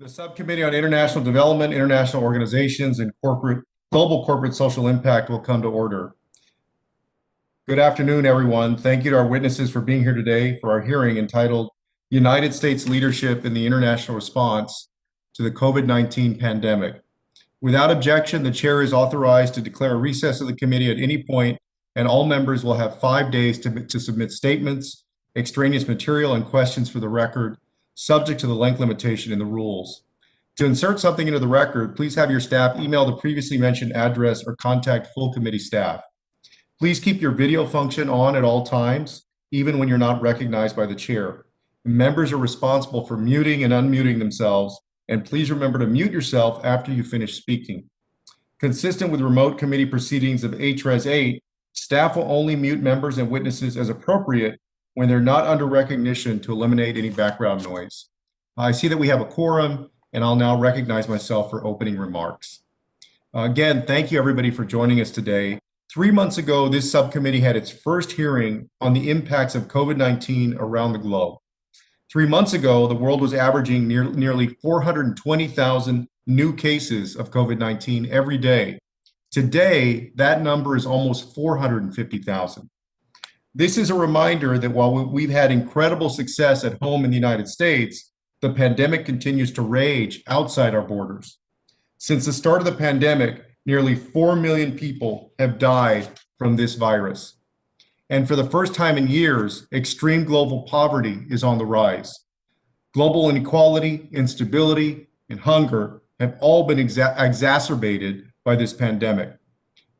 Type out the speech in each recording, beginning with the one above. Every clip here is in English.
The Subcommittee on International Development, International Organizations, and Global Corporate Social Impact will come to order. Good afternoon, everyone. Thank you to our witnesses for being here today for our hearing entitled United States Leadership in the International Response to the COVID-19 Pandemic. Without objection, the chair is authorized to declare a recess of the committee at any point, and all members will have 5 days to submit statements, extraneous material, and questions for the record, subject to the length limitation in the rules. To insert something into the record, please have your staff email the previously mentioned address or contact full committee staff. Please keep your video function on at all times, even when you're not recognized by the chair. Members are responsible for muting and unmuting themselves, and please remember to mute yourself after you finish speaking. Consistent with remote committee proceedings of HRES 8, staff will only mute members and witnesses as appropriate when they're not under recognition to eliminate any background noise. I see that we have a quorum, and I'll now recognize myself for opening remarks. Again, thank you everybody for joining us today. 3 months ago, this subcommittee had its first hearing on the impacts of COVID-19 around the globe. 3 months ago, the world was averaging nearly 420,000 new cases of COVID-19 every day. Today, that number is almost 450,000. This is a reminder that while we've had incredible success at home in the United States, the pandemic continues to rage outside our borders. Since the start of the pandemic, nearly 4 million people have died from this virus. And for the first time in years, extreme global poverty is on the rise. Global inequality, instability, and hunger have all been exacerbated by this pandemic.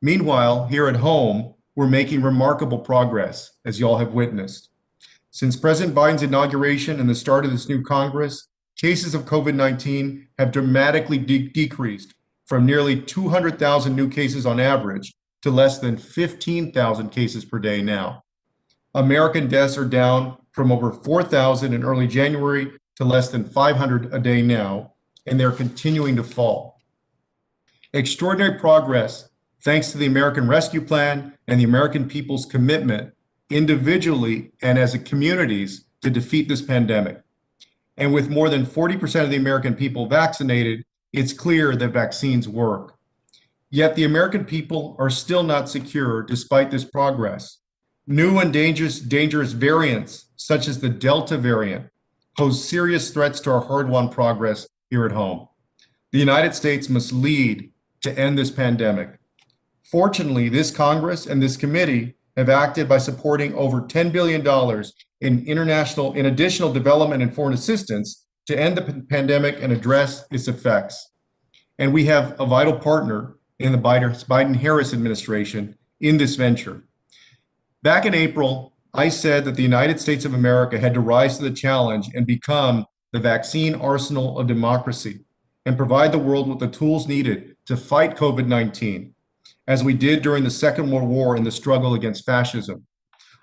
Meanwhile, here at home, we're making remarkable progress, as y'all have witnessed. Since President Biden's inauguration and the start of this new Congress, cases of COVID-19 have dramatically decreased from nearly 200,000 new cases on average to less than 15,000 cases per day now. American deaths are down from over 4,000 in early January to less than 500 a day now, and they're continuing to fall. Extraordinary progress thanks to the American Rescue Plan and the American people's commitment individually and as communities to defeat this pandemic. And with more than 40% of the American people vaccinated, it's clear that vaccines work. Yet the American people are still not secure despite this progress. New and dangerous variants, such as the Delta variant, pose serious threats to our hard-won progress here at home. The United States must lead to end this pandemic. Fortunately, this Congress and this committee have acted by supporting over $10 billion in additional development and foreign assistance to end the pandemic and address its effects. And we have a vital partner in the Biden-Harris administration in this venture. Back in April, I said that the United States of America had to rise to the challenge and become the vaccine arsenal of democracy and provide the world with the tools needed to fight COVID-19, as we did during the Second World War in the struggle against fascism.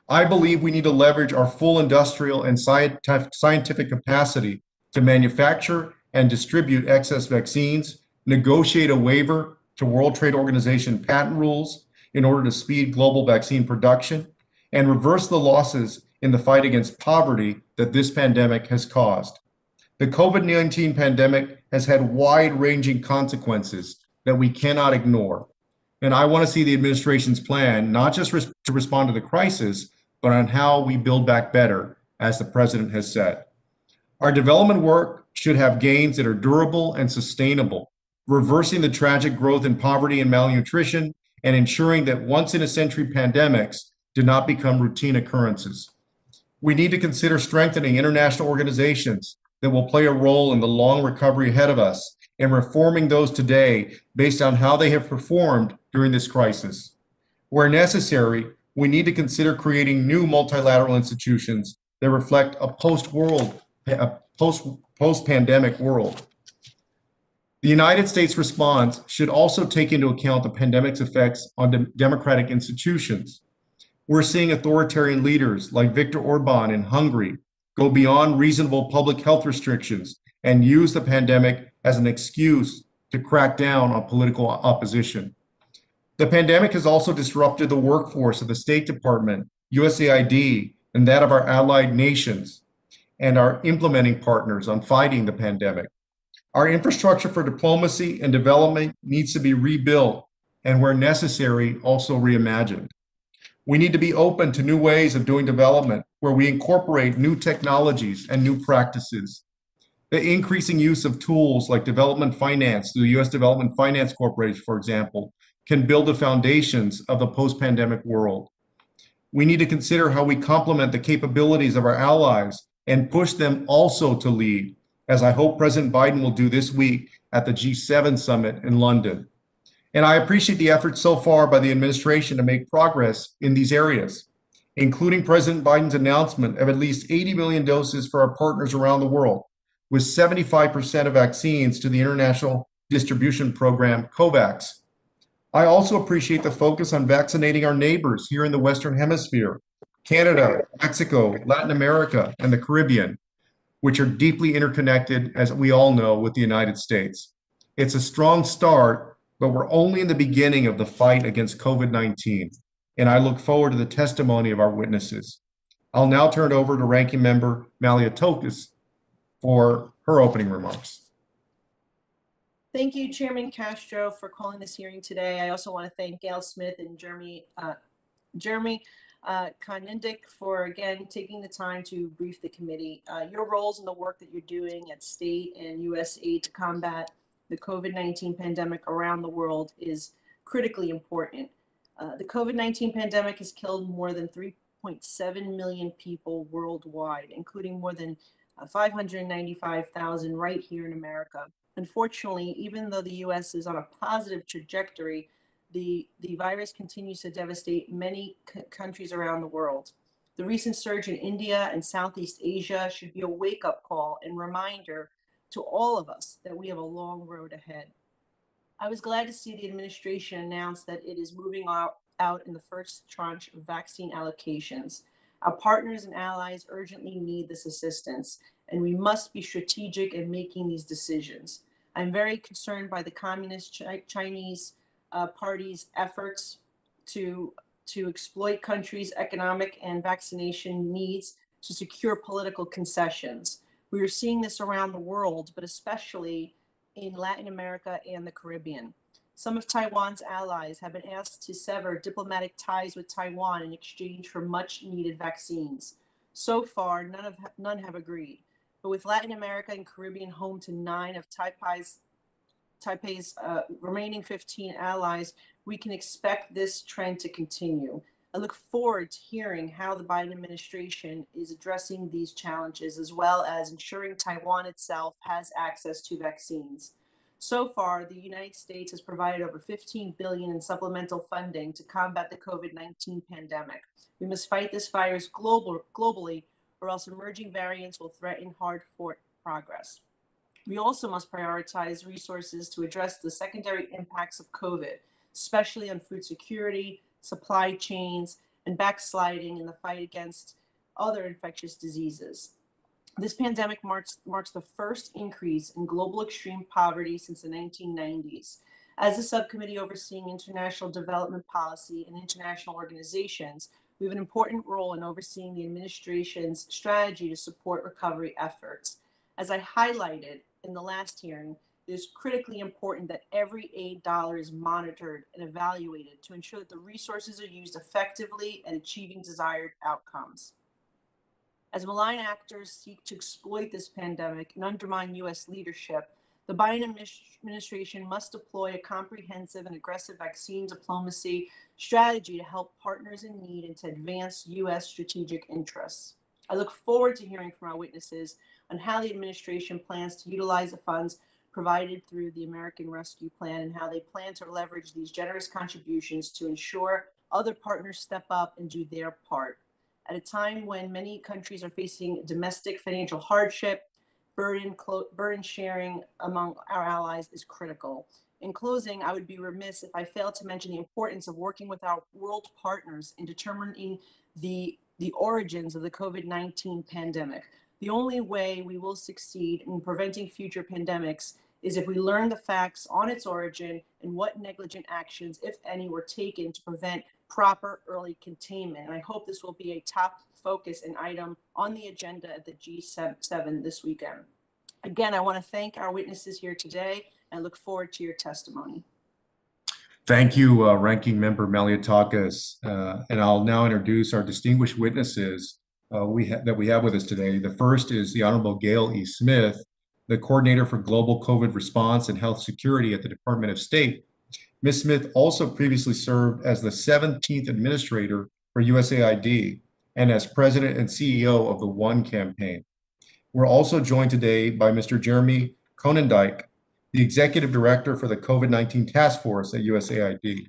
I believe we need to leverage our full industrial and scientific capacity to manufacture and distribute excess vaccines, negotiate a waiver to World Trade Organization patent rules in order to speed global vaccine production, and reverse the losses in the fight against poverty that this pandemic has caused. The COVID-19 pandemic has had wide-ranging consequences that we cannot ignore. And I want to see the administration's plan, not just to respond to the crisis, but on how we build back better, as the president has said. Our development work should have gains that are durable and sustainable, reversing the tragic growth in poverty and malnutrition, and ensuring that once-in-a-century pandemics do not become routine occurrences. We need to consider strengthening international organizations that will play a role in the long recovery ahead of us, and reforming those today based on how they have performed during this crisis. Where necessary, we need to consider creating new multilateral institutions that reflect a post-pandemic world. The United States response should also take into account the pandemic's effects on democratic institutions. We're seeing authoritarian leaders like Viktor Orban in Hungary go beyond reasonable public health restrictions and use the pandemic as an excuse to crack down on political opposition. The pandemic has also disrupted the workforce of the State Department, USAID, and that of our allied nations and our implementing partners on fighting the pandemic. Our infrastructure for diplomacy and development needs to be rebuilt and, where necessary, also reimagined. We need to be open to new ways of doing development where we incorporate new technologies and new practices. The increasing use of tools like development finance through the U.S. Development Finance Corporation, for example, can build the foundations of the post-pandemic world. We need to consider how we complement the capabilities of our allies and push them also to lead, as I hope President Biden will do this week at the G7 summit in London. And I appreciate the efforts so far by the administration to make progress in these areas, including President Biden's announcement of at least 80 million doses for our partners around the world, with 75% of vaccines to the International Distribution Program, COVAX. I also appreciate the focus on vaccinating our neighbors here in the Western Hemisphere, Canada, Mexico, Latin America, and the Caribbean, which are deeply interconnected, as we all know, with the United States. It's a strong start, but we're only in the beginning of the fight against COVID-19, and I look forward to the testimony of our witnesses. I'll now turn it over to Ranking Member Maliotokis for her opening remarks. Thank you, Chairman Castro, for calling this hearing today. I also want to thank Gayle Smith and Jeremy Konyndyk for, again, taking the time to brief the committee. Your roles in the work that you're doing at state and U.S. aid to combat the COVID-19 pandemic around the world is critically important. The COVID-19 pandemic has killed more than 3.7 million people worldwide, including more than 595,000 right here in America. Unfortunately, even though the U.S. is on a positive trajectory, the virus continues to devastate many countries around the world. The recent surge in India and Southeast Asia should be a wake-up call and reminder to all of us that we have a long road ahead. I was glad to see the administration announce that it is moving out in the first tranche of vaccine allocations. Our partners and allies urgently need this assistance, and we must be strategic in making these decisions. I'm very concerned by the Communist Chinese Party's efforts to exploit countries' economic and vaccination needs to secure political concessions. We are seeing this around the world, but especially in Latin America and the Caribbean. Some of Taiwan's allies have been asked to sever diplomatic ties with Taiwan in exchange for much needed vaccines. So far, none have agreed. But with Latin America and Caribbean home to 9 of Taipei's remaining 15 allies, we can expect this trend to continue. I look forward to hearing how the Biden administration is addressing these challenges, as well as ensuring Taiwan itself has access to vaccines. So far, the United States has provided over $15 billion in supplemental funding to combat the COVID-19 pandemic. We must fight this virus globally, or else emerging variants will threaten hard-fought progress. We also must prioritize resources to address the secondary impacts of COVID, especially on food security, supply chains, and backsliding in the fight against other infectious diseases. This pandemic marks the first increase in global extreme poverty since the 1990s. As the subcommittee overseeing international development policy and international organizations, we have an important role in overseeing the administration's strategy to support recovery efforts. As I highlighted in the last hearing, it is critically important that every aid dollar is monitored and evaluated to ensure that the resources are used effectively and achieving desired outcomes. As malign actors seek to exploit this pandemic and undermine U.S. leadership, the Biden administration must deploy a comprehensive and aggressive vaccine diplomacy strategy to help partners in need and to advance U.S. strategic interests. I look forward to hearing from our witnesses on how the administration plans to utilize the funds provided through the American Rescue Plan and how they plan to leverage these generous contributions to ensure other partners step up and do their part. At a time when many countries are facing domestic financial hardship, burden sharing among our allies is critical. In closing, I would be remiss if I failed to mention the importance of working with our world partners in determining the origins of the COVID-19 pandemic. The only way we will succeed in preventing future pandemics is if we learn the facts on its origin and what negligent actions, if any, were taken to prevent proper early containment. And I hope this will be a top focus and item on the agenda at the G7 this weekend. Again, I want to thank our witnesses here today and look forward to your testimony. Thank you, Ranking Member Malliotakis. And I'll now introduce our distinguished witnesses that we have with us today. The first is the Honorable Gayle E. Smith, the Coordinator for Global COVID Response and Health Security at the Department of State. Ms. Smith also previously served as the 17th Administrator for USAID and as President and CEO of the One Campaign. We're also joined today by Mr. Jeremy Konyndyk, the Executive Director for the COVID-19 Task Force at USAID.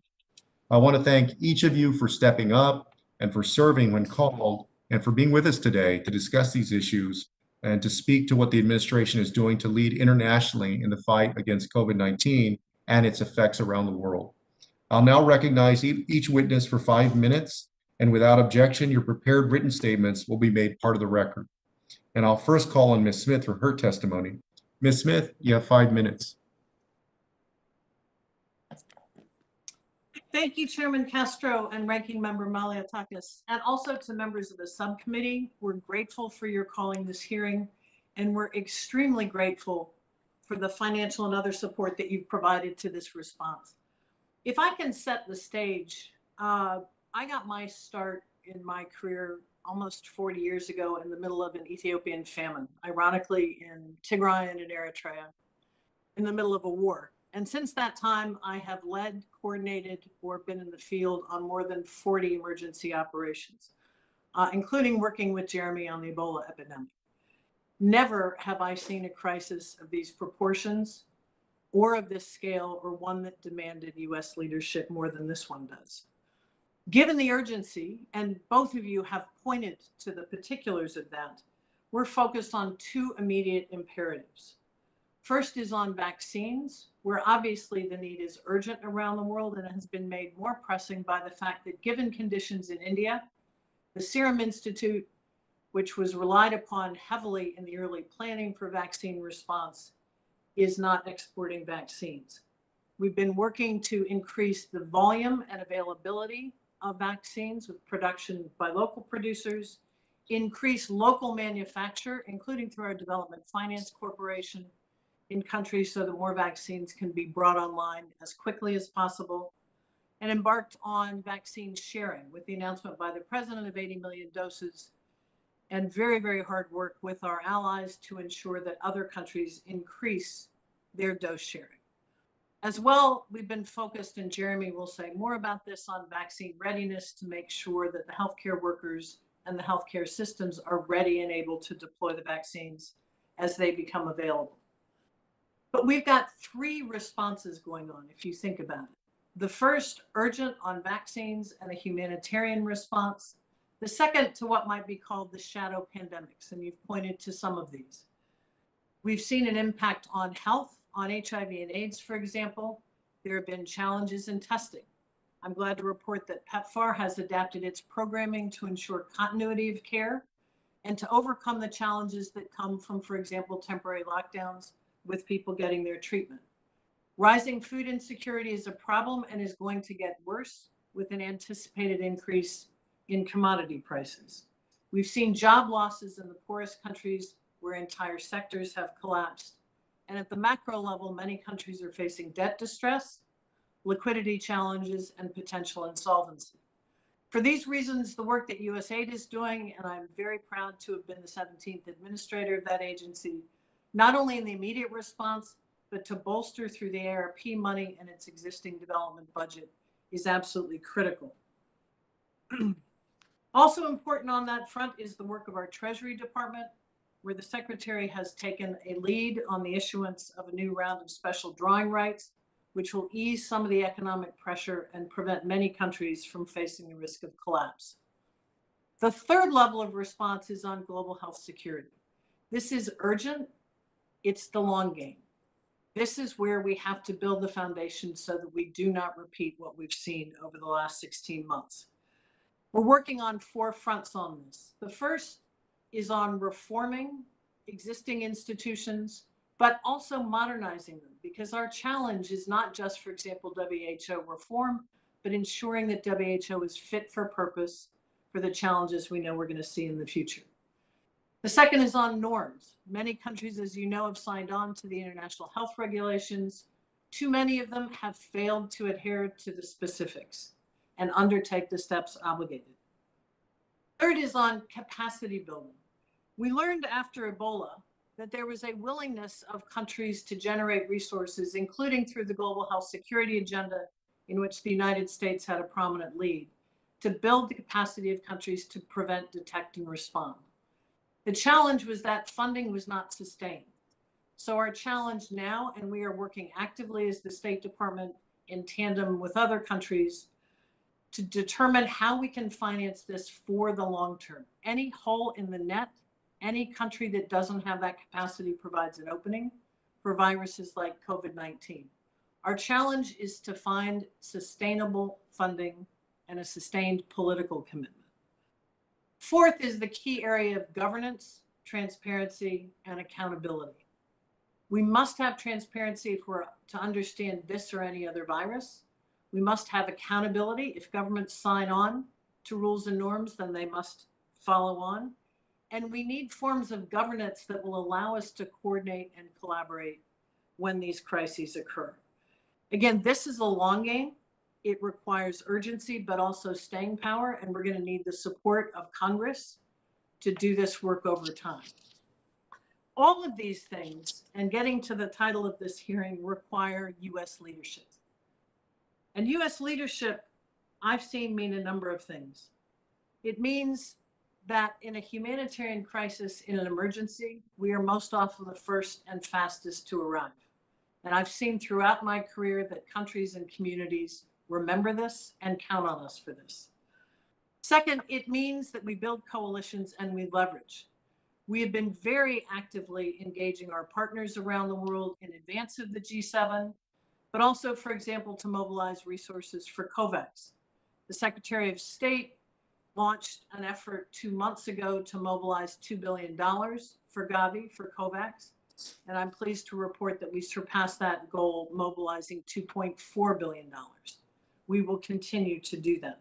I want to thank each of you for stepping up and for serving when called and for being with us today to discuss these issues and to speak to what the administration is doing to lead internationally in the fight against COVID-19 and its effects around the world. I'll now recognize each witness for 5 minutes, and without objection, your prepared written statements will be made part of the record. And I'll first call on Ms. Smith for her testimony. Ms. Smith, you have 5 minutes. Thank you, Chairman Castro and Ranking Member Malliotakis, and also to members of the subcommittee. We're grateful for your calling this hearing, and we're extremely grateful for the financial and other support that you've provided to this response. If I can set the stage, I got my start in my career almost 40 years ago in the middle of an Ethiopian famine, ironically in Tigray and in Eritrea, in the middle of a war. And since that time, I have led, coordinated, or been in the field on more than 40 emergency operations, including working with Jeremy on the Ebola epidemic. Never have I seen a crisis of these proportions or of this scale, or one that demanded US leadership more than this one does. Given the urgency, and both of you have pointed to the particulars of that, we're focused on 2 immediate imperatives. First is on vaccines, where obviously the need is urgent around the world, and it has been made more pressing by the fact that given conditions in India, the Serum Institute, which was relied upon heavily in the early planning for vaccine response, is not exporting vaccines. We've been working to increase the volume and availability of vaccines with production by local producers, increase local manufacture, including through our Development Finance Corporation, in countries so that more vaccines can be brought online as quickly as possible, and embarked on vaccine sharing with the announcement by the President of 80 million doses, and very, very hard work with our allies to ensure that other countries increase their dose sharing. As well, we've been focused, and Jeremy will say more about this, on vaccine readiness to make sure that the healthcare workers and the healthcare systems are ready and able to deploy the vaccines as they become available. But we've got 3 responses going on, if you think about it. The first, urgent on vaccines and a humanitarian response. The second, to what might be called the shadow pandemics, and you've pointed to some of these. We've seen an impact on health, on HIV and AIDS, for example. There have been challenges in testing. I'm glad to report that PEPFAR has adapted its programming to ensure continuity of care and to overcome the challenges that come from, for example, temporary lockdowns with people getting their treatment. Rising food insecurity is a problem and is going to get worse with an anticipated increase in commodity prices. We've seen job losses in the poorest countries where entire sectors have collapsed. And at the macro level, many countries are facing debt distress, liquidity challenges, and potential insolvency. For these reasons, the work that USAID is doing, and I'm very proud to have been the 17th administrator of that agency, not only in the immediate response, but to bolster through the ARP money and its existing development budget, is absolutely critical. Also important on that front is the work of our Treasury Department, where the Secretary has taken a lead on the issuance of a new round of special drawing rights, which will ease some of the economic pressure and prevent many countries from facing the risk of collapse. The third level of response is on global health security. This is urgent. It's the long game. This is where we have to build the foundation so that we do not repeat what we've seen over the last 16 months. We're working on 4 fronts on this. The first is on reforming existing institutions, but also modernizing them, because our challenge is not just, for example, WHO reform, but ensuring that WHO is fit for purpose for the challenges we know we're going to see in the future. The second is on norms. Many countries, as you know, have signed on to the international health regulations. Too many of them have failed to adhere to the specifics and undertake the steps obligated. Third is on capacity building. We learned after Ebola that there was a willingness of countries to generate resources, including through the Global Health Security Agenda, in which the United States had a prominent lead, to build the capacity of countries to prevent, detect, and respond. The challenge was that funding was not sustained. So our challenge now, and we are working actively as the State Department in tandem with other countries to determine how we can finance this for the long term. Any hole in the net, any country that doesn't have that capacity provides an opening for viruses like COVID-19. Our challenge is to find sustainable funding and a sustained political commitment. Fourth is the key area of governance, transparency, and accountability. We must have transparency if we're to understand this or any other virus. We must have accountability. If governments sign on to rules and norms, then they must follow on. And we need forms of governance that will allow us to coordinate and collaborate when these crises occur. Again, this is a long game. It requires urgency, but also staying power, and we're going to need the support of Congress to do this work over time. All of these things, and getting to the title of this hearing, require U.S. leadership. And U.S. leadership, I've seen mean a number of things. It means that in a humanitarian crisis, in an emergency, we are most often the first and fastest to arrive. And I've seen throughout my career that countries and communities remember this and count on us for this. Second, it means that we build coalitions and we leverage. We have been very actively engaging our partners around the world in advance of the G7, but also, for example, to mobilize resources for COVAX. The Secretary of State launched an effort 2 months ago to mobilize $2 billion for Gavi, for COVAX. And I'm pleased to report that we surpassed that goal, mobilizing $2.4 billion. We will continue to do that.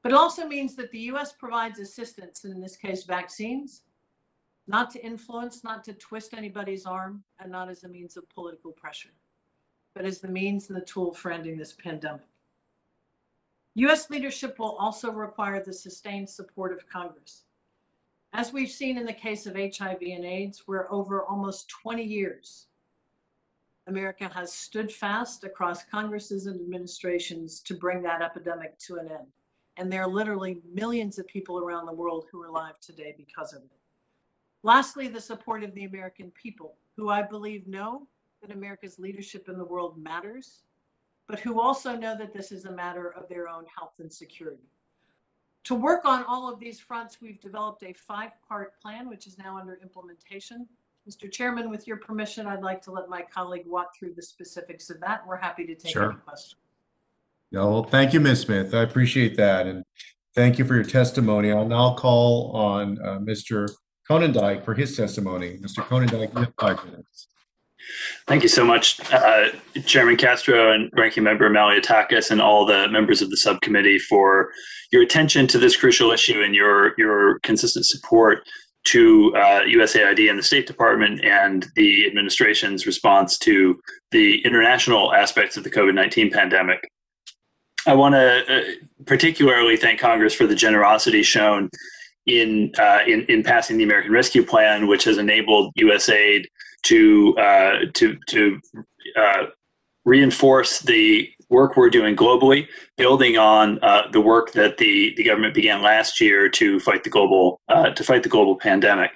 But it also means that the US provides assistance, in this case, vaccines, not to influence, not to twist anybody's arm, and not as a means of political pressure, but as the means and the tool for ending this pandemic. US leadership will also require the sustained support of Congress. As we've seen in the case of HIV and AIDS, where over almost 20 years, America has stood fast across Congresses and administrations to bring that epidemic to an end. And there are literally millions of people around the world who are alive today because of it. Lastly, the support of the American people, who I believe know that America's leadership in the world matters, but who also know that this is a matter of their own health and security. To work on all of these fronts, we've developed a 5-part plan, which is now under implementation. Mr. Chairman, with your permission, I'd like to let my colleague walk through the specifics of that. We're happy to take any questions. Yeah, well, thank you, Ms. Smith. I appreciate that. And thank you for your testimony. I'll now call on Mr. Konyndyk for his testimony. Mr. Konyndyk, you have 5 minutes. Thank you so much, Chairman Castro and Ranking Member Maliotakis and all the members of the subcommittee for your attention to this crucial issue and your consistent support to USAID and the State Department and the administration's response to the international aspects of the COVID-19 pandemic. I want to particularly thank Congress for the generosity shown in passing the American Rescue Plan, which has enabled USAID to reinforce the work we're doing globally, building on the work that the government began last year to fight the global pandemic.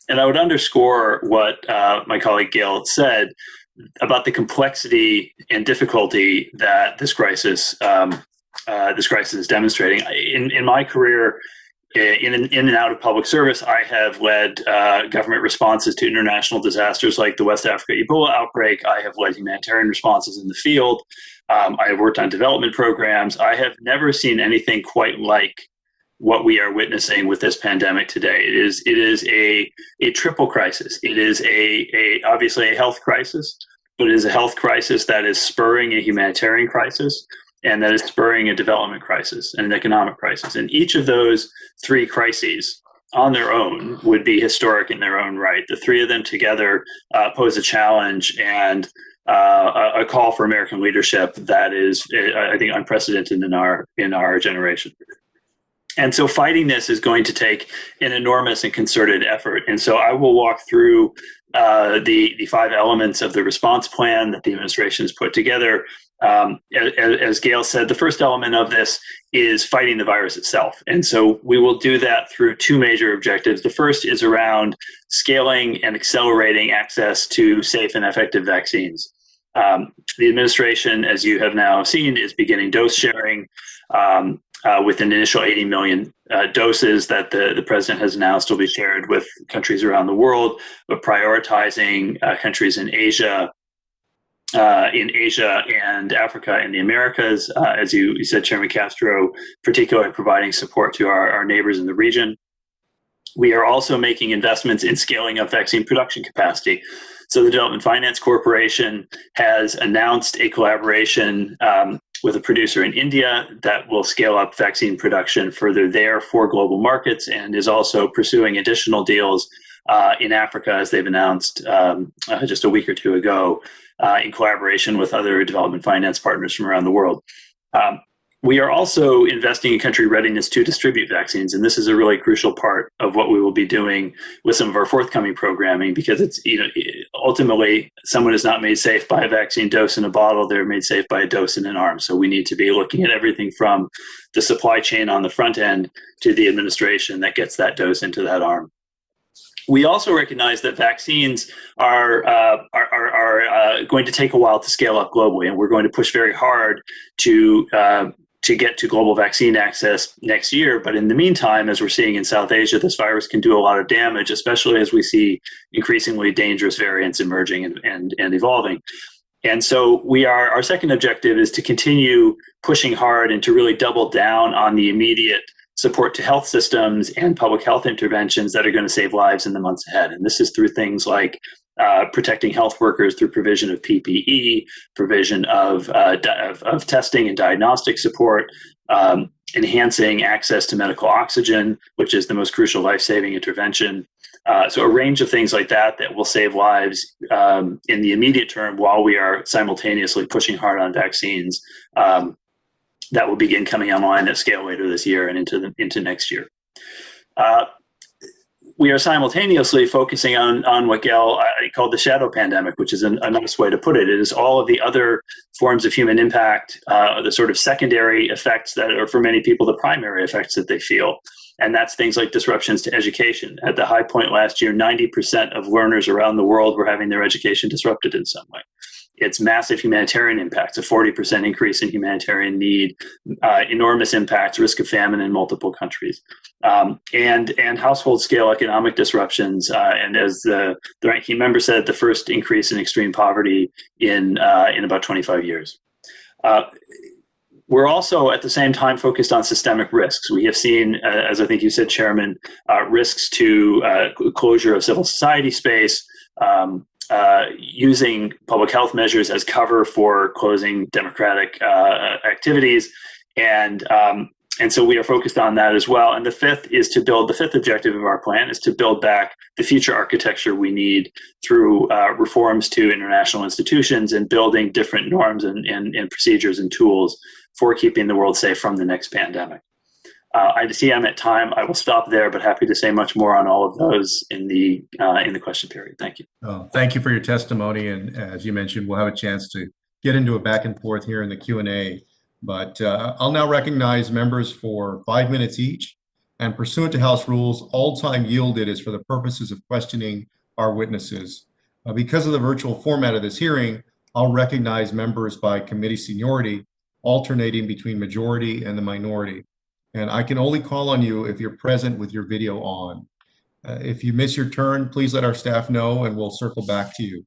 And I would underscore what my colleague Gayle said about the complexity and difficulty that this crisis is demonstrating. In my career, in and out of public service, I have led government responses to international disasters like the West Africa Ebola outbreak. I have led humanitarian responses in the field. I have worked on development programs. I have never seen anything quite like what we are witnessing with this pandemic today. It is a triple crisis. It is obviously a health crisis, but it is a health crisis that is spurring a humanitarian crisis, and that is spurring a development crisis and an economic crisis. And each of those 3 crises on their own would be historic in their own right. The three of them together pose a challenge and a call for American leadership that is, I think, unprecedented in our generation. And so fighting this is going to take an enormous and concerted effort. And so I will walk through the 5 elements of the response plan that the administration has put together. As Gayle said, the first element of this is fighting the virus itself. And so we will do that through 2 major objectives. The first is around scaling and accelerating access to safe and effective vaccines. The administration, as you have now seen, is beginning dose sharing with an initial 80 million doses that the president has announced will be shared with countries around the world, but prioritizing countries in Asia and Africa and the Americas, as you said, Chairman Castro, particularly providing support to our neighbors in the region. We are also making investments in scaling up vaccine production capacity. So the Development Finance Corporation has announced a collaboration with a producer in India that will scale up vaccine production further there for global markets, and is also pursuing additional deals in Africa, as they've announced just a week or 2 ago, in collaboration with other development finance partners from around the world. We are also investing in country readiness to distribute vaccines, and this is a really crucial part of what we will be doing with some of our forthcoming programming, because it's, ultimately someone is not made safe by a vaccine dose in a bottle, they're made safe by a dose in an arm. So we need to be looking at everything from the supply chain on the front end to the administration that gets that dose into that arm. We also recognize that vaccines are going to take a while to scale up globally, and we're going to push very hard to get to global vaccine access next year. But in the meantime, as we're seeing in South Asia, this virus can do a lot of damage, especially as we see increasingly dangerous variants emerging and evolving. And so our second objective is to continue pushing hard and to really double down on the immediate support to health systems and public health interventions that are going to save lives in the months ahead. And this is through things like protecting health workers through provision of PPE, provision of testing and diagnostic support, enhancing access to medical oxygen, which is the most crucial life-saving intervention. So a range of things like that will save lives in the immediate term, while we are simultaneously pushing hard on vaccines that will begin coming online at scale later this year and into next year. We are simultaneously focusing on what Gayle called the shadow pandemic, which is a nice way to put it. It is all of the other forms of human impact, the sort of secondary effects that are, for many people, the primary effects that they feel. And that's things like disruptions to education. At the high point last year, 90% of learners around the world were having their education disrupted in some way. It's massive humanitarian impacts, a 40% increase in humanitarian need, enormous impacts, risk of famine in multiple countries, and household scale economic disruptions. And as the ranking member said, the first increase in extreme poverty in about 25 years. We're also at the same time focused on systemic risks. We have seen, as I think you said, Chairman, risks to closure of civil society space, using public health measures as cover for closing democratic activities, and so we are focused on that as well. And the fifth objective of our plan is to build back the future architecture we need through reforms to international institutions and building different norms and procedures and tools for keeping the world safe from the next pandemic. I see I'm at time. I will stop there, but happy to say much more on all of those in the question period. Thank you. Thank you for your testimony. And as you mentioned, we'll have a chance to get into a back and forth here in the Q&A. But I'll now recognize members for 5 minutes each. And pursuant to House rules, all time yielded is for the purposes of questioning our witnesses. Because of the virtual format of this hearing, I'll recognize members by committee seniority, alternating between majority and the minority. And I can only call on you if you're present with your video on. If you miss your turn, please let our staff know and we'll circle back to you.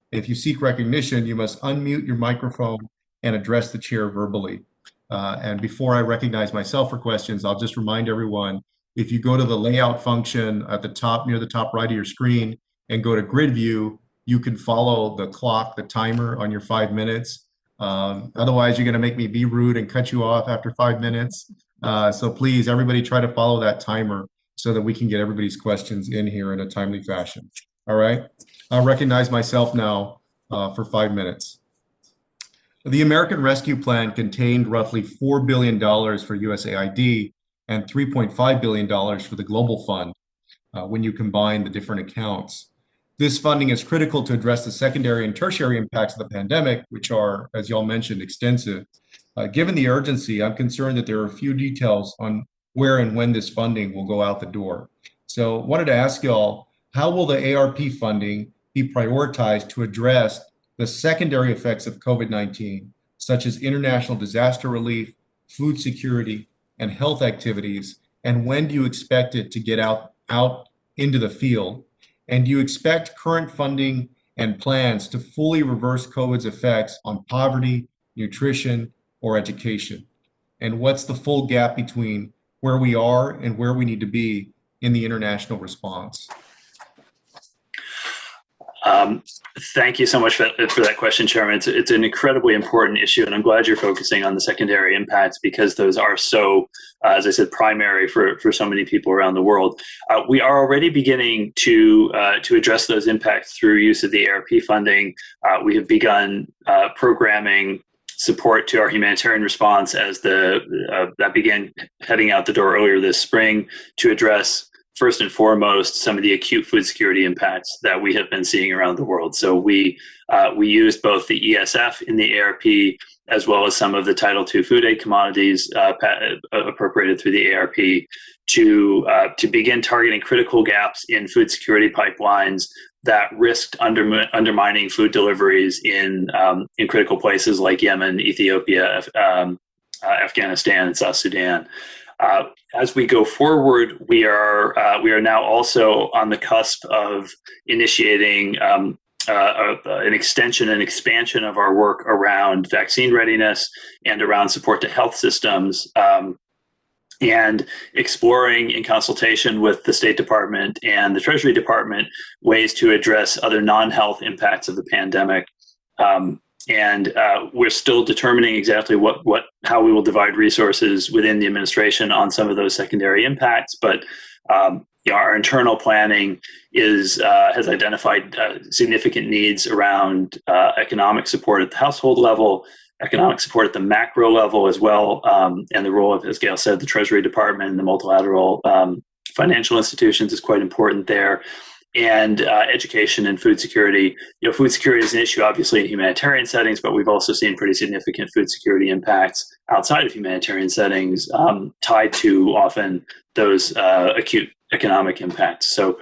If you seek recognition, you must unmute your microphone and address the chair verbally. And before I recognize myself for questions, I'll just remind everyone, if you go to the layout function at the top, near the top right of your screen, and go to grid view, you can follow the clock, the timer on your 5 minutes. Otherwise, you're going to make me be rude and cut you off after 5 minutes. So please, everybody try to follow that timer. so that we can get everybody's questions in here in a timely fashion. All right. I'll recognize myself now for 5 minutes. The American Rescue Plan contained roughly $4 billion for USAID and $3.5 billion for the Global Fund when you combine the different accounts. This funding is critical to address the secondary and tertiary impacts of the pandemic, which are, as y'all mentioned, extensive. Given the urgency, I'm concerned that there are a few details on where and when this funding will go out the door. So wanted to ask y'all, how will the ARP funding be prioritized to address the secondary effects of COVID-19, such as international disaster relief, food security, and health activities? And when do you expect it to get out into the field? And do you expect current funding and plans to fully reverse COVID's effects on poverty, nutrition, or education? And what's the full gap between where we are and where we need to be in the international response? Thank you so much for that question, Chairman. It's an incredibly important issue, and I'm glad you're focusing on the secondary impacts because those are so, as I said, primary for so many people around the world. We are already beginning to address those impacts through use of the ARP funding. We have begun programming support to our humanitarian response as that began heading out the door earlier this spring to address first and foremost some of the acute food security impacts that we have been seeing around the world. So we used both the ESF in the ARP as well as some of the Title II food aid commodities appropriated through the ARP to begin targeting critical gaps in food security pipelines that risked undermining food deliveries in critical places like Yemen, Ethiopia, Afghanistan, and South Sudan. As we go forward, we are now also on the cusp of initiating an extension and expansion of our work around vaccine readiness and around support to health systems, and exploring in consultation with the State Department and the Treasury Department ways to address other non-health impacts of the pandemic. And we're still determining exactly how we will divide resources within the administration on some of those secondary impacts. But our internal planning has identified significant needs around economic support at the household level, economic support at the macro level as well, and the role of, as Gayle said, the Treasury Department and the multilateral financial institutions is quite important there. And education and food security. Food security is an issue, obviously, in humanitarian settings, but we've also seen pretty significant food security impacts outside of humanitarian settings, tied to often those acute economic impacts. So,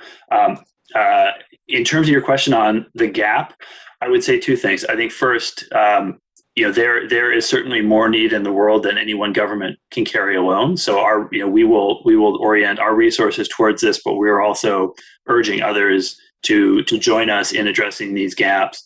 in terms of your question on the gap, I would say two things. I think first, there is certainly more need in the world than any one government can carry alone. So we will orient our resources towards this, but we're also urging others to join us in addressing these gaps.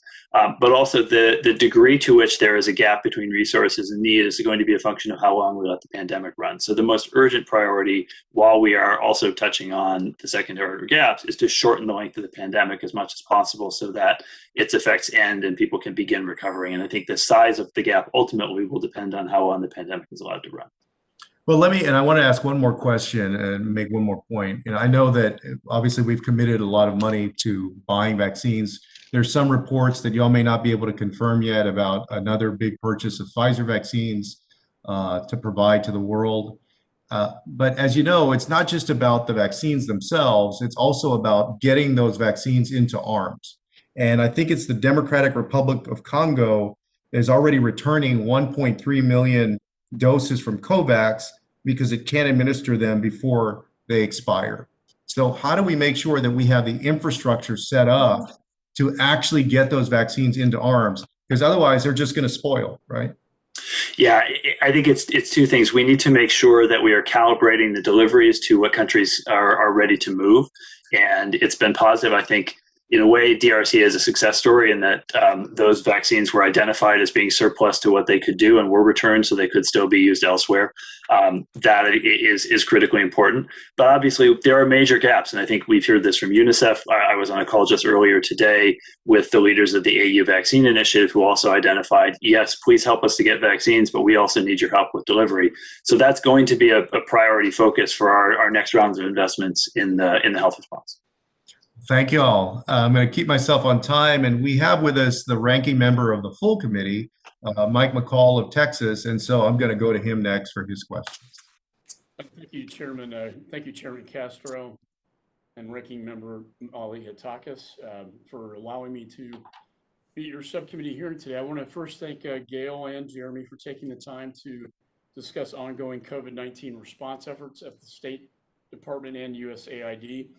But also the degree to which there is a gap between resources and need is going to be a function of how long we let the pandemic run. So the most urgent priority, while we are also touching on the secondary order gaps, is to shorten the length of the pandemic as much as possible so that its effects end and people can begin recovering. And I think the size of the gap ultimately will depend on how long the pandemic is allowed to run. Well, I want to ask one more question and make one more point. I know that obviously we've committed a lot of money to buying vaccines. There's some reports that y'all may not be able to confirm yet about another big purchase of Pfizer vaccines to provide to the world. But as you know, it's not just about the vaccines themselves, it's also about getting those vaccines into arms. And I think it's the Democratic Republic of Congo is already returning 1.3 million doses from COVAX because it can't administer them before they expire. So how do we make sure that we have the infrastructure set up to actually get those vaccines into arms? Because otherwise they're just going to spoil, right? Yeah, I think it's two things. We need to make sure that we are calibrating the deliveries to what countries are ready to move. And it's been positive, I think, in a way, DRC is a success story in that those vaccines were identified as being surplus to what they could do and were returned so they could still be used elsewhere. That is critically important. But obviously, there are major gaps. And I think we've heard this from UNICEF. I was on a call just earlier today with the leaders of the AU Vaccine Initiative, who also identified, yes, please help us to get vaccines, but we also need your help with delivery. So that's going to be a priority focus for our next rounds of investments in the health response. Thank you all. I'm going to keep myself on time, and we have with us the ranking member of the full committee, Mike McCall of Texas, and so I'm going to go to him next for his questions. Thank you, Chairman. Thank you, Chairman Castro and Ranking Member Malliotakis, for allowing me to be at your subcommittee hearing today. I want to first thank Gayle and Jeremy for taking the time to discuss ongoing COVID-19 response efforts at the State Department and USAID.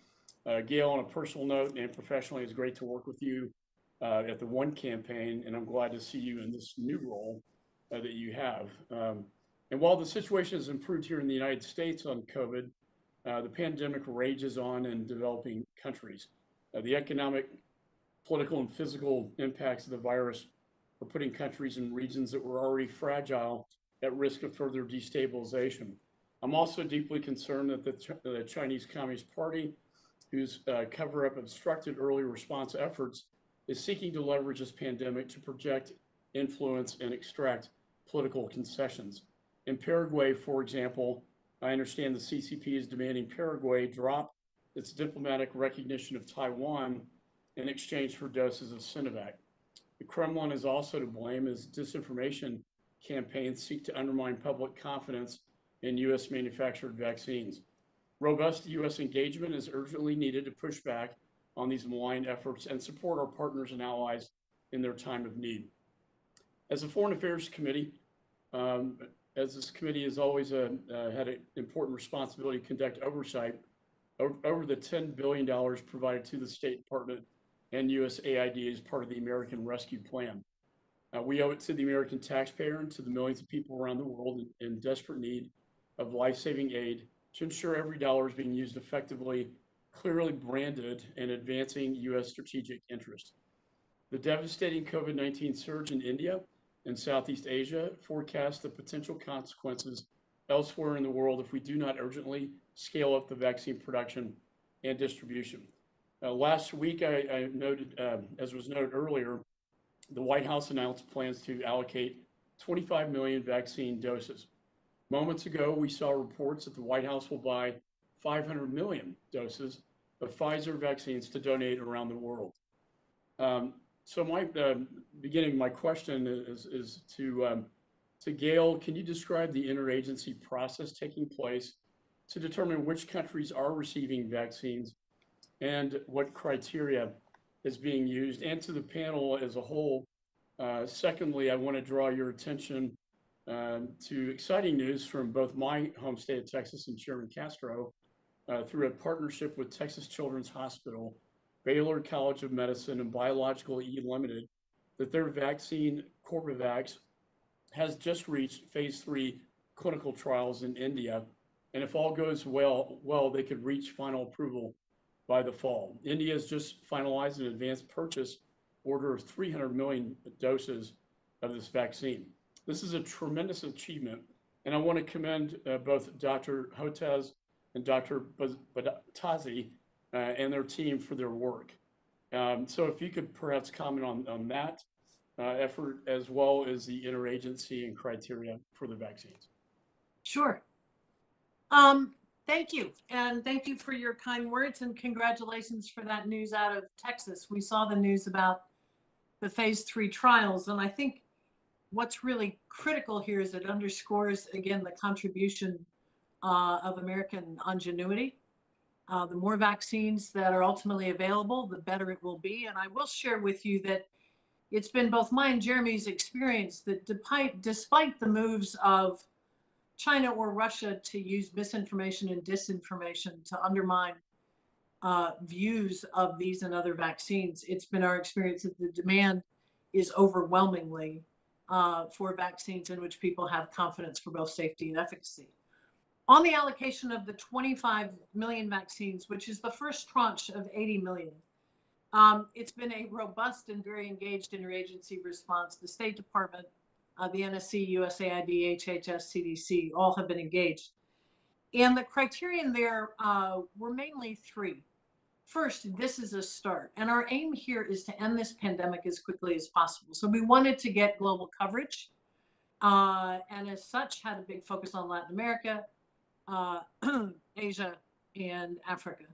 Gayle, on a personal note and professionally, it's great to work with you at the One campaign, and I'm glad to see you in this new role that you have. And while the situation has improved here in the United States on COVID, the pandemic rages on in developing countries. The economic, political, and physical impacts of the virus are putting countries and regions that were already fragile at risk of further destabilization. I'm also deeply concerned that the Chinese Communist Party, whose cover-up obstructed early response efforts, is seeking to leverage this pandemic to project influence and extract political concessions. In Paraguay, for example, I understand the CCP is demanding Paraguay drop its diplomatic recognition of Taiwan in exchange for doses of Sinovac. The Kremlin is also to blame as disinformation campaigns seek to undermine public confidence in U.S. manufactured vaccines. Robust U.S. engagement is urgently needed to push back on these malign efforts and support our partners and allies in their time of need. As a Foreign Affairs Committee, as this committee has always had an important responsibility to conduct oversight over the $10 billion provided to the State Department and USAID as part of the American Rescue Plan. We owe it to the American taxpayer and to the millions of people around the world in desperate need of life-saving aid to ensure every dollar is being used effectively, clearly branded, and advancing U.S. strategic interest. The devastating COVID-19 surge in India and Southeast Asia forecasts the potential consequences elsewhere in the world if we do not urgently scale up the vaccine production and distribution. Last week, I noted, as was noted earlier, the White House announced plans to allocate 25 million vaccine doses. Moments ago, we saw reports that the White House will buy 500 million doses of Pfizer vaccines to donate around the world. So my beginning, my question is to Gayle. Can you describe the interagency process taking place to determine which countries are receiving vaccines and what criteria is being used, and to the panel as a whole? Secondly, I want to draw your attention to exciting news from both my home state of Texas and Chairman Castro through a partnership with Texas Children's Hospital, Baylor College of Medicine, and Biological E Limited, that their vaccine, Corbevax, has just reached phase 3 clinical trials in India. And if all goes well, they could reach final approval by the fall. India has just finalized an advanced purchase order of 300 million doses of this vaccine. This is a tremendous achievement, and I want to commend both Dr. Hotez and Dr. Batazi and their team for their work. So if you could perhaps comment on that effort, as well as the interagency and criteria for the vaccines. Sure. Thank you. And thank you for your kind words, and congratulations for that news out of Texas. We saw the news about the phase 3 trials, and I think what's really critical here is it underscores, again, the contribution of American ingenuity. The more vaccines that are ultimately available, the better it will be. And I will share with you that it's been both my and Jeremy's experience that despite the moves of China or Russia to use misinformation and disinformation to undermine views of these and other vaccines, it's been our experience that the demand is overwhelmingly for vaccines in which people have confidence for both safety and efficacy. On the allocation of the 25 million vaccines, which is the first tranche of 80 million, It's been a robust and very engaged interagency response. The State Department, the NSC, USAID, HHS, CDC, all have been engaged. And the criterion there were mainly three. First, this is a start. And our aim here is to end this pandemic as quickly as possible. So we wanted to get global coverage. And as such, had a big focus on Latin America, Asia, and Africa.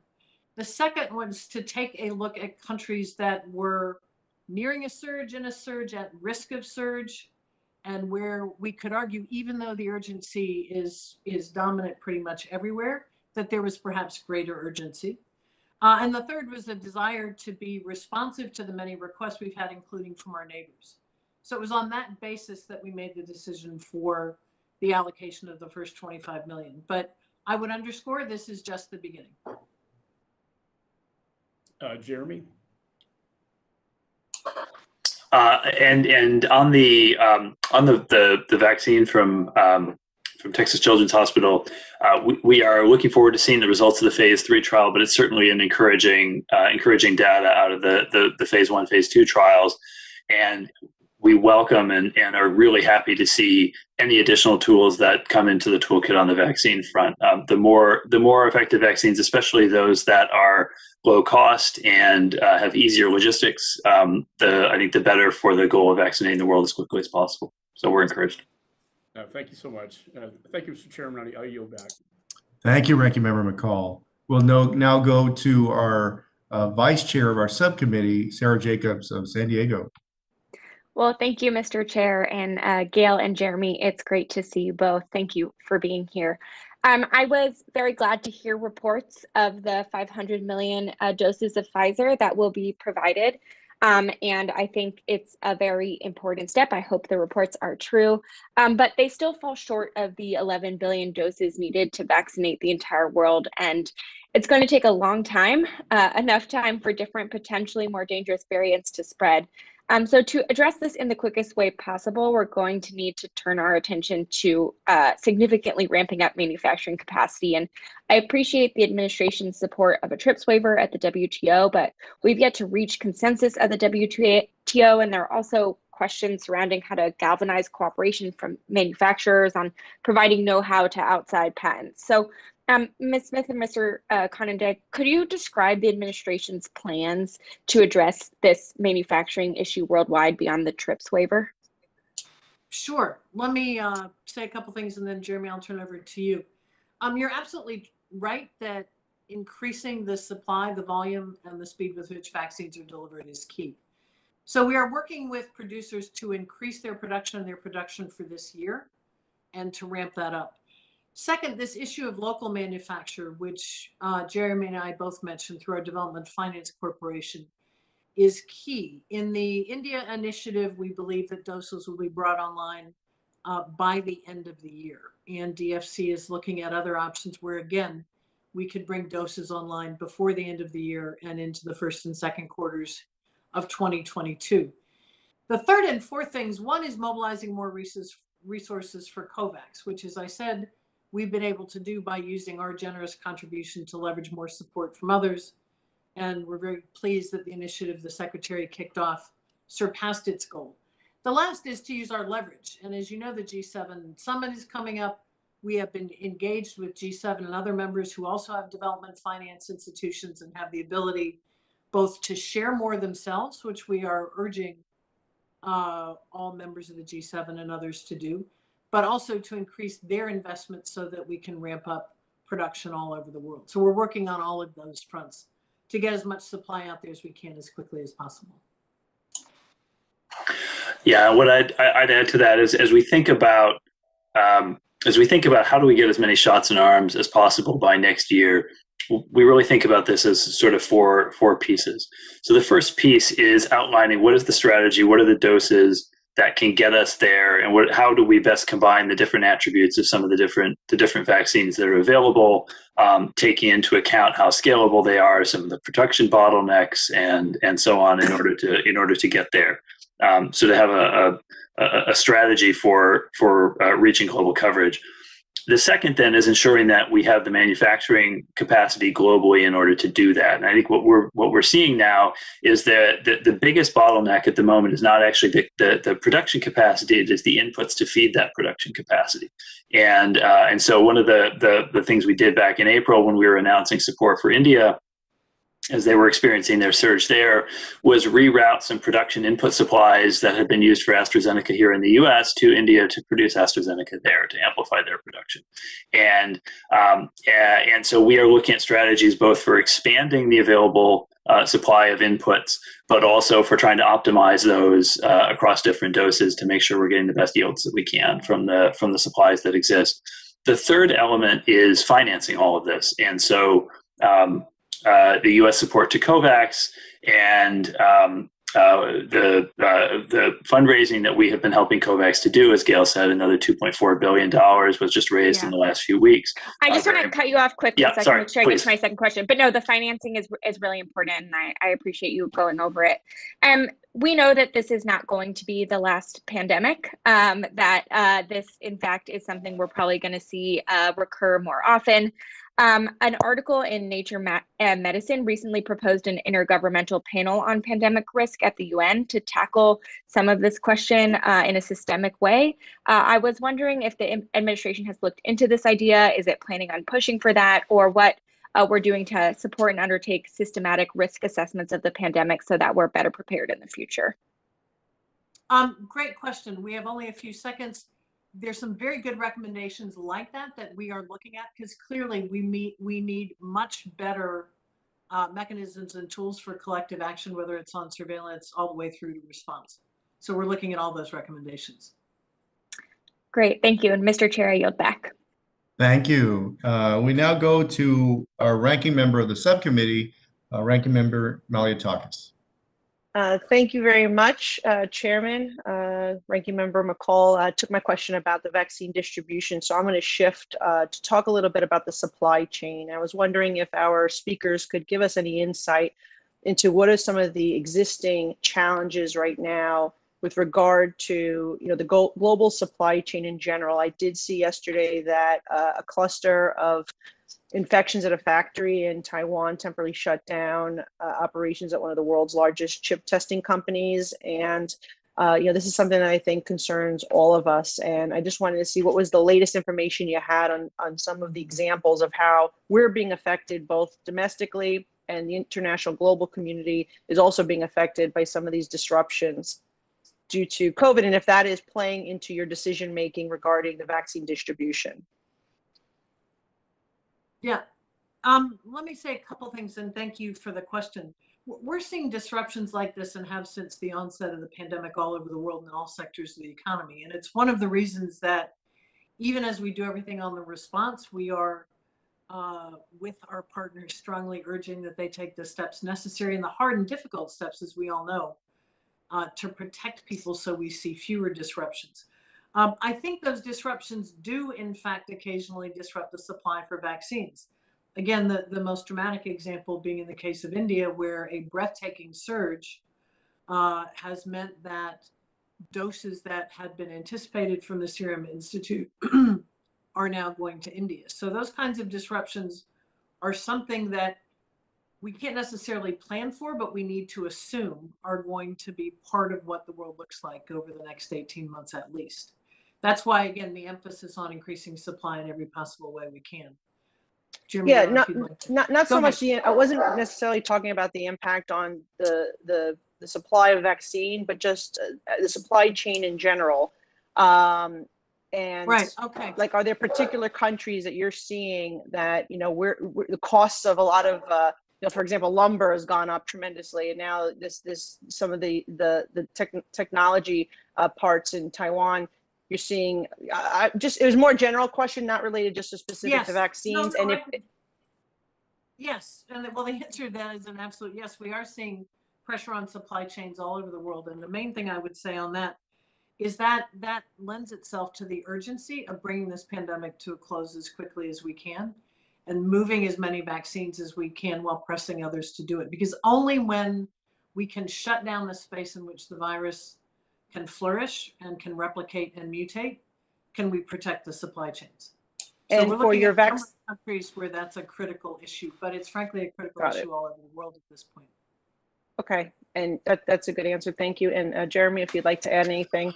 The second was to take a look at countries that were nearing a surge and a surge at risk of surge, and where we could argue, even though the urgency is dominant pretty much everywhere, that there was perhaps greater urgency. And the third was a desire to be responsive to the many requests we've had, including from our neighbors. So it was on that basis that we made the decision for the allocation of the first 25 million. But I would underscore, this is just the beginning. Jeremy? And on the vaccine from Texas Children's Hospital, we are looking forward to seeing the results of the phase 3 trial, but it's certainly an encouraging data out of the phase 1, phase 2 trials. And we welcome and are really happy to see any additional tools that come into the toolkit on the vaccine front. The more effective vaccines, especially those that are low cost and have easier logistics, I think the better for the goal of vaccinating the world as quickly as possible. So we're encouraged. Thank you so much. Thank you, Mr. Chairman. I'll yield back. Thank you, Ranking Member McCall. We'll now go to our Vice Chair of our subcommittee, Sarah Jacobs of San Diego. Well, thank you, Mr. Chair, and Gayle and Jeremy. It's great to see you both. Thank you for being here. I was very glad to hear reports of the 500 million doses of Pfizer that will be provided. And I think it's a very important step. I hope the reports are true, but they still fall short of the 11 billion doses needed to vaccinate the entire world. And it's going to take a long time, enough time for different, potentially more dangerous variants to spread. So to address this in the quickest way possible, we're going to need to turn our attention to significantly ramping up manufacturing capacity. And I appreciate the administration's support of a TRIPS waiver at the WTO, but we've yet to reach consensus at the WTO. And there are also questions surrounding how to galvanize cooperation from manufacturers on providing know-how to outside patents. So Ms. Smith and Mr. Konyndyk, could you describe the administration's plans to address this manufacturing issue worldwide beyond the TRIPS waiver? Sure. Let me say a couple things, and then Jeremy, I'll turn over to you. You're absolutely right that increasing the supply, the volume, and the speed with which vaccines are delivered is key. So we are working with producers to increase their production for this year and to ramp that up. Second, this issue of local manufacture, which Jeremy and I both mentioned through our Development Finance Corporation, is key. In the India initiative, we believe that doses will be brought online by the end of the year. And DFC is looking at other options where, again, we could bring doses online before the end of the year and into the first and second quarters of 2022. The third and fourth things, one is mobilizing more resources for COVAX, which, as I said, we've been able to do by using our generous contribution to leverage more support from others. And we're very pleased that the initiative the Secretary kicked off surpassed its goal. The last is to use our leverage. And as you know, the G7 summit is coming up. We have been engaged with G7 and other members who also have development finance institutions and have the ability both to share more themselves, which we are urging all members of the G7 and others to do, but also to increase their investment so that we can ramp up production all over the world. So we're working on all of those fronts to get as much supply out there as we can as quickly as possible. Yeah, what I'd add to that is as we think about how do we get as many shots in arms as possible by next year, we really think about this as sort of four pieces. So the first piece is outlining what is the strategy, what are the doses that can get us there, and how do we best combine the different attributes of some of the different vaccines that are available, taking into account how scalable they are, some of the production bottlenecks, and so on in order to get there. So to have a strategy for reaching global coverage. The second then is ensuring that we have the manufacturing capacity globally in order to do that. And I think what we're seeing now is that the biggest bottleneck at the moment is not actually the production capacity; it is the inputs to feed that production capacity. And so one of the things we did back in April when we were announcing support for India, as they were experiencing their surge there, was reroute some production input supplies that had been used for AstraZeneca here in the US to India to produce AstraZeneca there to amplify their production. And so we are looking at strategies both for expanding the available supply of inputs, but also for trying to optimize those across different doses to make sure we're getting the best yields that we can from the supplies that exist. The third element is financing all of this. And so the U.S. support to COVAX and the fundraising that we have been helping COVAX to do, as Gayle said, another $2.4 billion was just raised in the last few weeks. I just want to cut you off quickly so I can make sure I get to my second question. But no, the financing is really important, and I appreciate you going over it. We know that this is not going to be the last pandemic, that this, in fact, is something we're probably going to see recur more often. An article in Nature Medicine recently proposed an intergovernmental panel on pandemic risk at the UN to tackle some of this question in a systemic way. I was wondering if the administration has looked into this idea. Is it planning on pushing for that, or what we're doing to support and undertake systematic risk assessments of the pandemic so that we're better prepared in the future? Great question. We have only a few seconds. There's some very good recommendations like that we are looking at, because clearly we need much better mechanisms and tools for collective action, whether it's on surveillance all the way through to response. So we're looking at all those recommendations. Great, thank you. And Mr. Chair, I yield back. Thank you. We now go to our ranking member of the subcommittee, Ranking Member Malliotakis. Thank you very much, Chairman. Ranking Member McCall took my question about the vaccine distribution, so I'm going to shift to talk a little bit about the supply chain. I was wondering if our speakers could give us any insight into what are some of the existing challenges right now with regard to the global supply chain in general. I did see yesterday that a cluster of infections at a factory in Taiwan temporarily shut down operations at one of the world's largest chip testing companies. And this is something that I think concerns all of us. And I just wanted to see what was the latest information you had on some of the examples of how we're being affected both domestically, and the international global community is also being affected by some of these disruptions due to COVID, and if that is playing into your decision making regarding the vaccine distribution. Yeah, let me say a couple things, and thank you for the question. We're seeing disruptions like this and have since the onset of the pandemic all over the world in all sectors of the economy. And it's one of the reasons that even as we do everything on the response, we are with our partners strongly urging that they take the steps necessary and the hard and difficult steps, as we all know, to protect people so we see fewer disruptions. I think those disruptions do, in fact, occasionally disrupt the supply for vaccines. Again, the most dramatic example being in the case of India, where a breathtaking surge has meant that doses that had been anticipated from the Serum Institute are now going to India. So those kinds of disruptions are something that we can't necessarily plan for, but we need to assume are going to be part of what the world looks like over the next 18 months at least. That's why, again, the emphasis on increasing supply in every possible way we can. Jim, yeah, not so much. I wasn't necessarily talking about the impact on the supply of vaccine, but just the supply chain in general. And right, okay. Like, are there particular countries that you're seeing that we're the costs of a lot of for example, lumber has gone up tremendously, and now some of the technology parts in Taiwan. You're seeing it was more general question, not related just to specific to vaccines. No, yes, and well, the answer to that is an absolute yes. We are seeing pressure on supply chains all over the world, and the main thing I would say on that is that lends itself to the urgency of bringing this pandemic to a close as quickly as we can, and moving as many vaccines as we can while pressing others to do it. Because only when we can shut down the space in which the virus can flourish and can replicate and mutate can we protect the supply chains. So And we're for looking your at a number vaccine, of countries where that's a critical issue, but it's frankly a critical got it. issue all over the world at this point. Okay, and that's a good answer. Thank you. And Jeremy, if you'd like to add anything.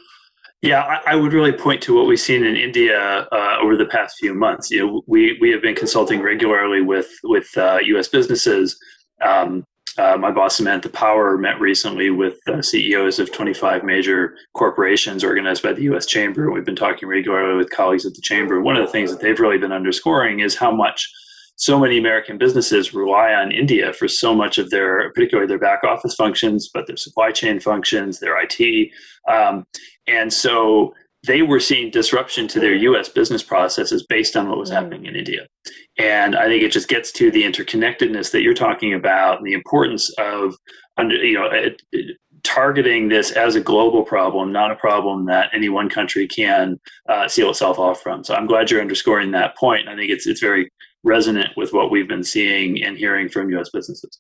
Yeah, I would really point to what we've seen in India over the past few months. You know, we have been consulting regularly with U.S. businesses. My boss Samantha Power met recently with CEOs of 25 major corporations organized by the U.S. Chamber. We've been talking regularly with colleagues at the Chamber. One of the things that they've really been underscoring is how much so many American businesses rely on India for so much of their, particularly their back office functions, but their supply chain functions, their IT. And so they were seeing disruption to their US business processes based on what was happening in India. And I think it just gets to the interconnectedness that you're talking about and the importance of, targeting this as a global problem, not a problem that any one country can seal itself off from. So I'm glad you're underscoring that point. I think it's very resonant with what we've been seeing and hearing from US businesses.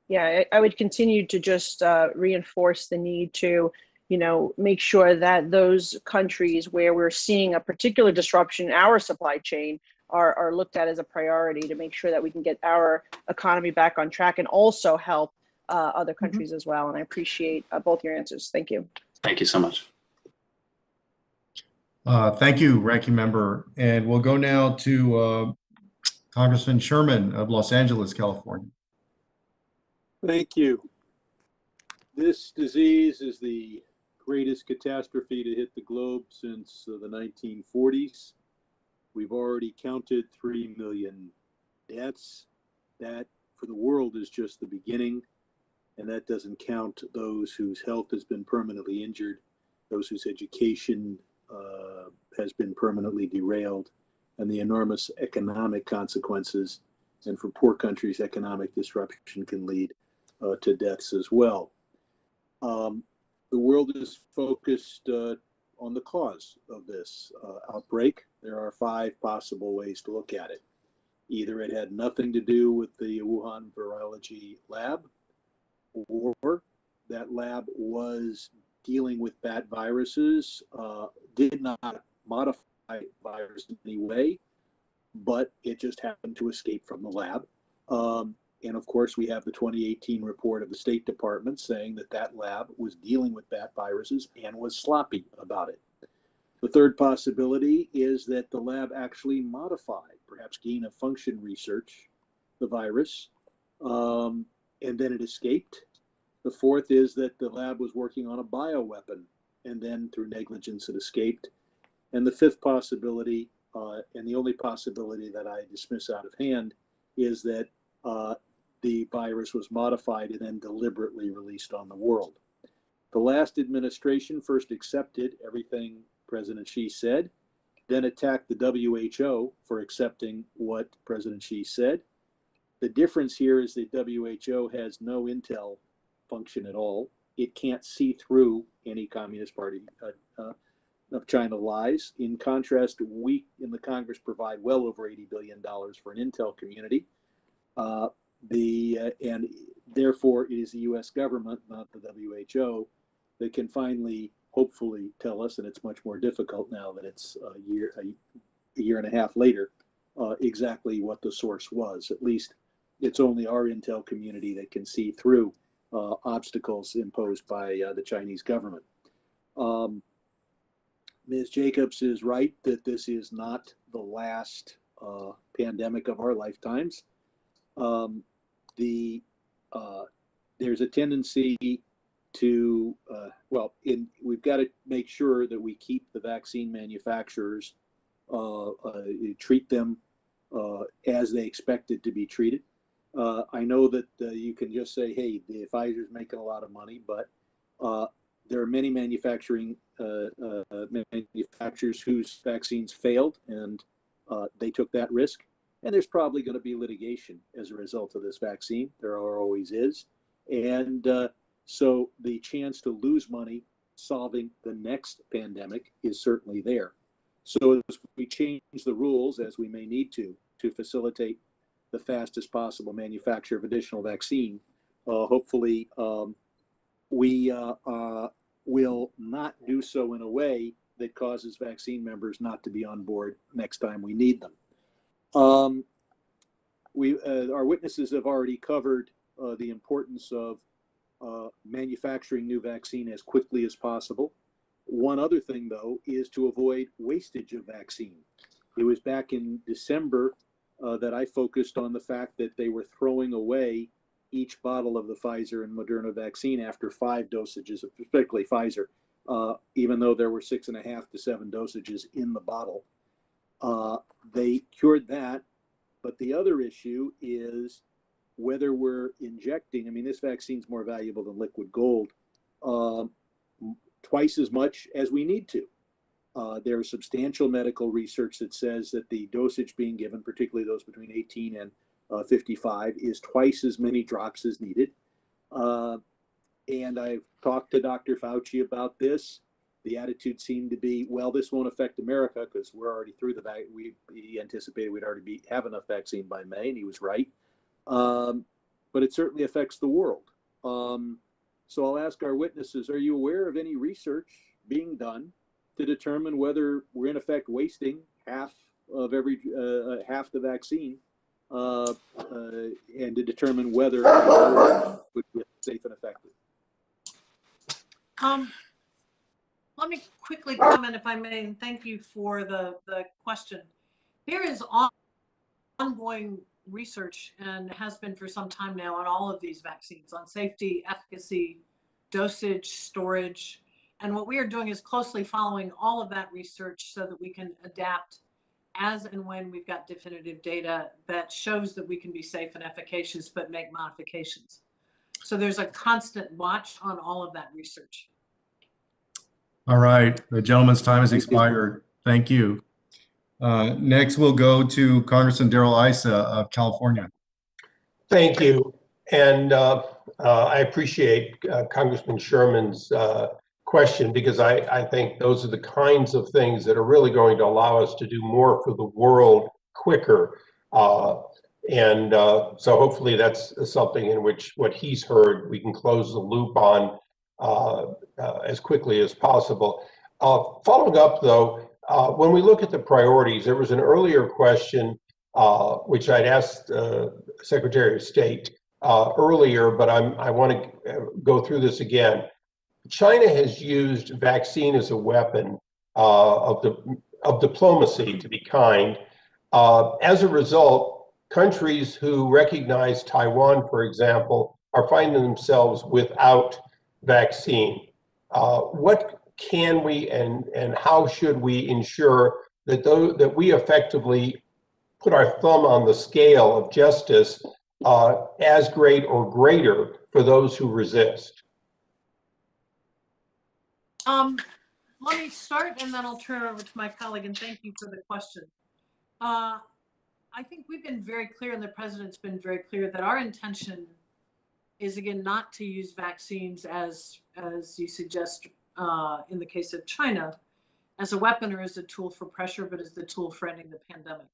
Yeah, I would continue to just reinforce the need to, make sure that those countries where we're seeing a particular disruption in our supply chain are looked at as a priority to make sure that we can get our economy back on track and also help other countries as well. And I appreciate both your answers. Thank you. Thank you so much. Thank you, Ranking Member. And we'll go now to Congressman Sherman of Los Angeles, California. Thank you. This disease is the greatest catastrophe to hit the globe since the 1940s. We've already counted 3 million deaths. That for the world is just the beginning. And that doesn't count those whose health has been permanently injured, those whose education has been permanently derailed, and the enormous economic consequences. And for poor countries, economic disruption can lead to deaths as well. The world is focused on the cause of this outbreak. There are 5 possible ways to look at it. Either it had nothing to do with the Wuhan virology lab, or that lab was dealing with bat viruses, did not modify virus in any way, but it just happened to escape from the lab. And of course, we have the 2018 report of the State Department saying that that lab was dealing with bat viruses and was sloppy about it. The third possibility is that the lab actually modified, perhaps gain of function research, the virus, and then it escaped. The fourth is that the lab was working on a bioweapon, and then through negligence it escaped. And the fifth possibility, and the only possibility that I dismiss out of hand, is that the virus was modified and then deliberately released on the world. The last administration first accepted everything President Xi said, then attacked the WHO for accepting what President Xi said. The difference here is that WHO has no intel function at all. It can't see through any Communist Party of China lies. In contrast, we in the Congress provide well over $80 billion for an intel community. And therefore, it is the U.S. government, not the WHO, that can finally, hopefully, tell us, and it's much more difficult now that it's a year and a half later, exactly what the source was. At least it's only our intel community that can see through obstacles imposed by the Chinese government. Ms. Jacobs is right that this is not the last pandemic of our lifetimes. There's a tendency to, we've got to make sure that we keep the vaccine manufacturers, treat them as they expected to be treated. I know that you can just say, hey, the Pfizer's making a lot of money, but there are many manufacturers whose vaccines failed, and they took that risk. And there's probably going to be litigation as a result of this vaccine. There always is. And so the chance to lose money solving the next pandemic is certainly there. So as we change the rules, as we may need to facilitate the fastest possible manufacture of additional vaccine, hopefully we will not do so in a way that causes vaccine members not to be on board next time we need them. Our witnesses have already covered the importance of manufacturing new vaccine as quickly as possible. One other thing, though, is to avoid wastage of vaccine. It was back in December that I focused on the fact that they were throwing away each bottle of the Pfizer and Moderna vaccine after 5 dosages, particularly Pfizer, even though there were 6.5 to 7 dosages in the bottle. They cured that, but the other issue is whether we're injecting, I mean, this vaccine's more valuable than liquid gold, twice as much as we need to. There is substantial medical research that says that the dosage being given, particularly those between 18 and 55, is twice as many drops as needed. And I've talked to Dr. Fauci about this. The attitude seemed to be, well, this won't affect America because we're already through the vaccine. We anticipated we'd already have enough vaccine by May, and he was right. But it certainly affects the world. So I'll ask our witnesses, are you aware of any research being done to determine whether we're in effect wasting half the vaccine and to determine whether it would be safe and effective? Let me quickly comment, if I may, and thank you for the question. There is ongoing research, and has been for some time now, on all of these vaccines, on safety, efficacy, dosage, storage. And what we are doing is closely following all of that research so that we can adapt as and when we've got definitive data that shows that we can be safe and efficacious, but make modifications. So there's a constant watch on all of that research. All right, the gentleman's time has expired. Thank you. Next, we'll go to Congressman Darrell Issa of California. Thank you. And I appreciate Congressman Sherman's question, because I think those are the kinds of things that are really going to allow us to do more for the world quicker. So hopefully that's something in which what he's heard, we can close the loop on as quickly as possible. Following up, though, when we look at the priorities, there was an earlier question which I'd asked Secretary of State earlier, but I want to go through this again. China has used vaccine as a weapon of diplomacy, to be kind. As a result, countries who recognize Taiwan, for example, are finding themselves without vaccine. What can we and how should we ensure that we effectively put our thumb on the scale of justice as great or greater for those who resist? Let me start, and then I'll turn it over to my colleague, and thank you for the question. I think we've been very clear, and the president's been very clear, that our intention is, again, not to use vaccines as you suggest in the case of China, as a weapon or as a tool for pressure, but as the tool for ending the pandemic.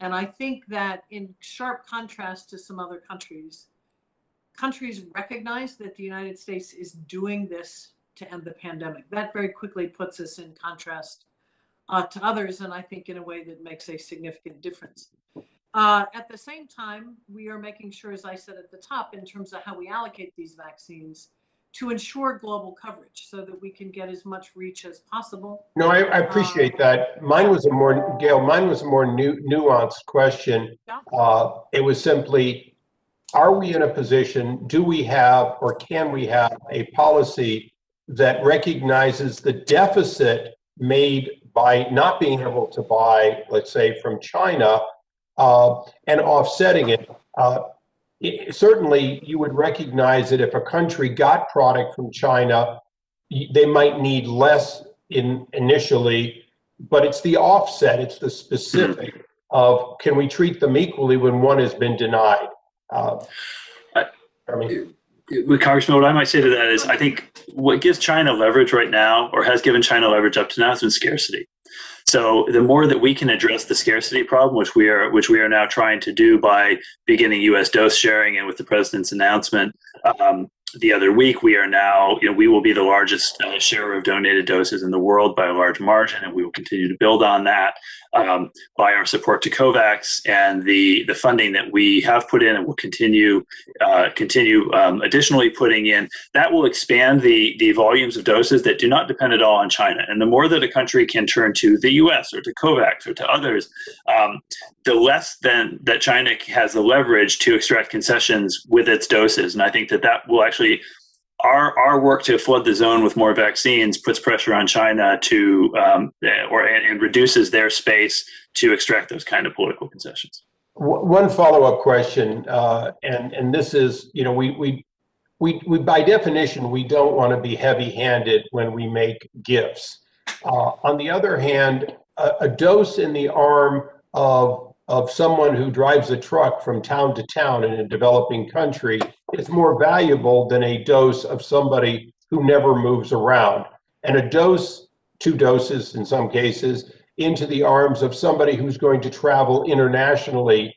And I think that in sharp contrast to some other countries recognize that the United States is doing this to end the pandemic. That very quickly puts us in contrast to others, and I think in a way that makes a significant difference. At the same time, we are making sure, as I said at the top, in terms of how we allocate these vaccines, to ensure global coverage so that we can get as much reach as possible. No, I appreciate that. Mine was a more, Gayle, mine was a more nuanced question. Yeah. It was simply, are we in a position, do we have, or can we have a policy that recognizes the deficit made by not being able to buy, let's say, from China, and offsetting it? Certainly, you would recognize that if a country got product from China, they might need less initially, but it's the offset, it's the specific of, can we treat them equally when one has been denied? Congressman, what I might say to that is, I think what gives China leverage right now, or has given China leverage up to now, has been scarcity. So the more that we can address the scarcity problem, which we are now trying to do by beginning U.S. dose sharing, and with the president's announcement the other week, we are now, we will be the largest share of donated doses in the world by a large margin, and we will continue to build on that by our support to COVAX and the funding that we have put in and will continue additionally putting in. That will expand the volumes of doses that do not depend at all on China. And the more that a country can turn to the U.S. or to COVAX or to others, the less then that China has the leverage to extract concessions with its doses. And I think that will actually, our work to flood the zone with more vaccines puts pressure on China to, and reduces their space to extract those kind of political concessions. One follow-up question, and this is, we by definition, we don't want to be heavy-handed when we make gifts. On the other hand, a dose in the arm of someone who drives a truck from town to town in a developing country is more valuable than a dose of somebody who never moves around. And a dose, 2 doses in some cases, into the arms of somebody who's going to travel internationally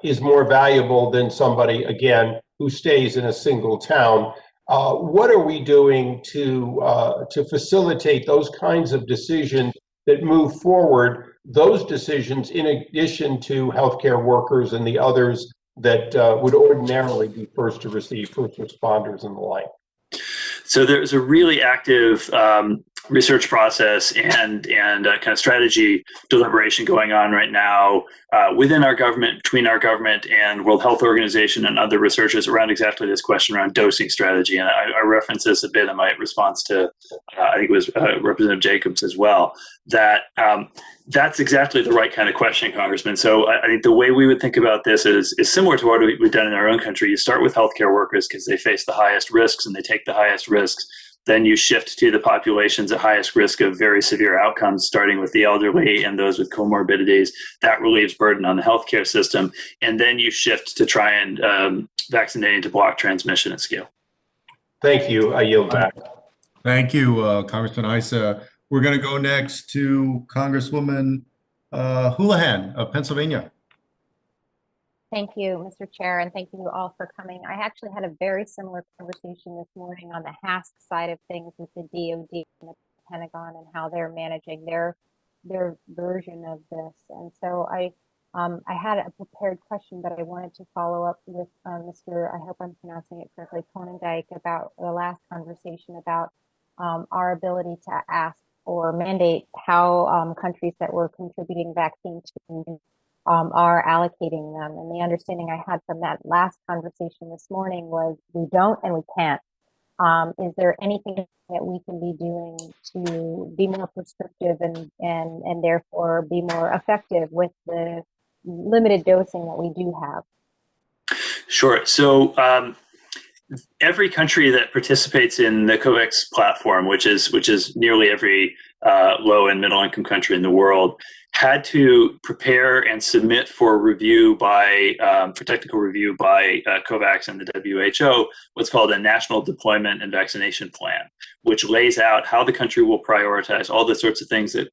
is more valuable than somebody, again, who stays in a single town. What are we doing to facilitate those kinds of decisions that move forward, those decisions in addition to healthcare workers and the others that would ordinarily be first to receive, first responders and the like? So there's a really active research process and kind of strategy deliberation going on right now within our government, between our government and World Health Organization and other researchers around exactly this question around dosing strategy. And I referenced this a bit in my response to, I think it was Representative Jacobs as well, that that's exactly the right kind of question, Congressman. So I think the way we would think about this is similar to what we've done in our own country. You start with healthcare workers because they face the highest risks and they take the highest risks. Then you shift to the populations at highest risk of very severe outcomes, starting with the elderly and those with comorbidities. That relieves burden on the healthcare system. And then you shift to try and vaccinating to block transmission at scale. Thank you. I yield back. Thank you, Congressman Issa. We're going to go next to Congresswoman Houlihan of Pennsylvania. Thank you, Mr. Chair, and thank you all for coming. I actually had a very similar conversation this morning on the HASC side of things with the DoD and the Pentagon and how they're managing their version of this. And so I had a prepared question, but I wanted to follow up with Mr. I hope I'm pronouncing it correctly, Konyndyk, about the last conversation about our ability to ask or mandate how countries that were contributing vaccine to are allocating them. And the understanding I had from that last conversation this morning was we don't and we can't. Is there anything that we can be doing to be more prescriptive and therefore be more effective with the limited dosing that we do have? Sure. So every country that participates in the COVAX platform, which is nearly every low and middle income country in the world, had to prepare and submit for review for technical review by COVAX and the WHO, what's called a National Deployment and Vaccination Plan, which lays out how the country will prioritize all the sorts of things that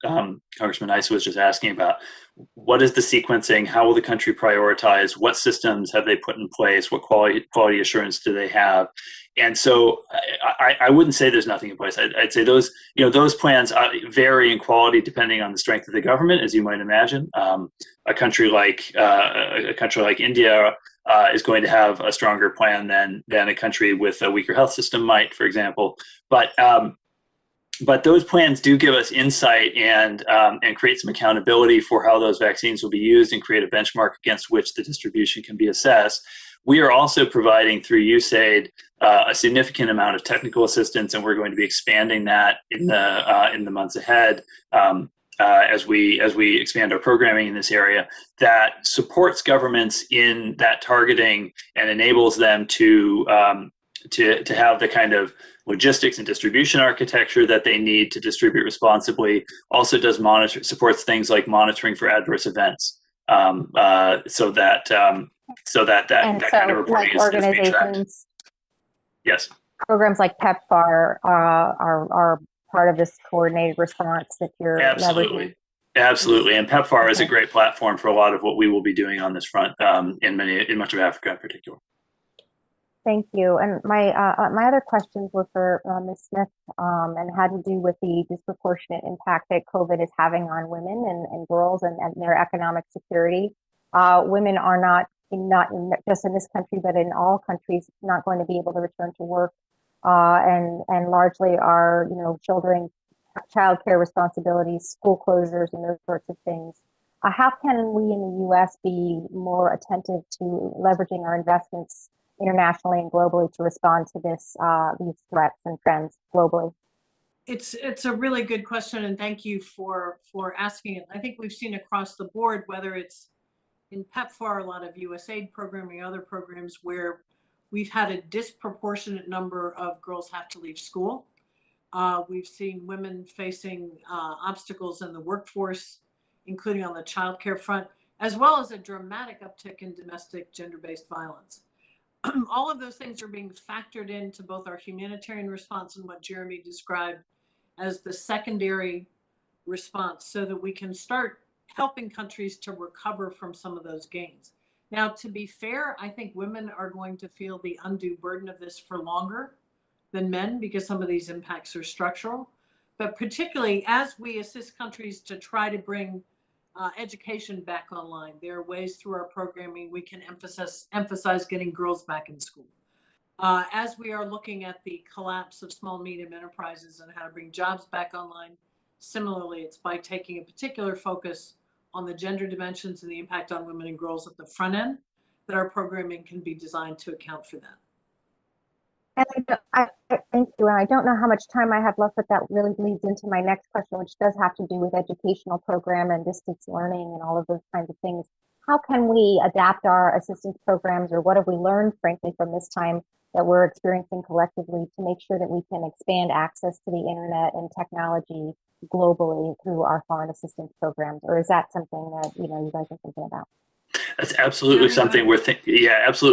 Congressman Issa was just asking about. What is the sequencing? How will the country prioritize? What systems have they put in place? What quality assurance do they have? And so I wouldn't say there's nothing in place. I'd say those plans vary in quality depending on the strength of the government, as you might imagine. A country like India is going to have a stronger plan than a country with a weaker health system might, for example. But those plans do give us insight and create some accountability for how those vaccines will be used and create a benchmark against which the distribution can be assessed. We are also providing through USAID a significant amount of technical assistance, and we're going to be expanding that in the months ahead as we expand our programming in this area that supports governments in that targeting and enables them to have the kind of logistics and distribution architecture that they need to distribute responsibly. Also supports things like monitoring for adverse events, so that kind of reporting is being tracked. Yes. Programs like PEPFAR are part of this coordinated response that you're Absolutely. leveraging? Absolutely. And PEPFAR is a Okay. great platform for a lot of what we will be doing on this front in much of Africa in particular. Thank you. And my other questions were for Ms. Smith and had to do with the disproportionate impact that COVID is having on women and girls and their economic security. Women are not just in this country, but in all countries, not going to be able to return to work, and largely are children, childcare responsibilities, school closures, and those sorts of things. How can we in the U.S. be more attentive to leveraging our investments internationally and globally to respond to these threats and trends globally? It's a really good question, and thank you for asking it. I think we've seen across the board, whether it's in PEPFAR, a lot of USAID programming, other programs where we've had a disproportionate number of girls have to leave school. We've seen women facing obstacles in the workforce, including on the childcare front, as well as a dramatic uptick in domestic gender-based violence. All of those things are being factored into both our humanitarian response and what Jeremy described as the secondary response, so that we can start helping countries to recover from some of those gains. Now, to be fair, I think women are going to feel the undue burden of this for longer than men, because some of these impacts are structural. But particularly as we assist countries to try to bring education back online, there are ways through our programming we can emphasize getting girls back in school. As we are looking at the collapse of small and medium enterprises and how to bring jobs back online, similarly, it's by taking a particular focus on the gender dimensions and the impact on women and girls at the front end that our programming can be designed to account for that. And I thank you. And I don't know how much time I have left, but that really leads into my next question, which does have to do with educational program and distance learning and all of those kinds of things. How can we adapt our assistance programs, or what have we learned, frankly, from this time that we're experiencing collectively, to make sure that we can expand access to the internet and technology globally through our foreign assistance programs? Or is that something that you guys are thinking about? That's absolutely something we're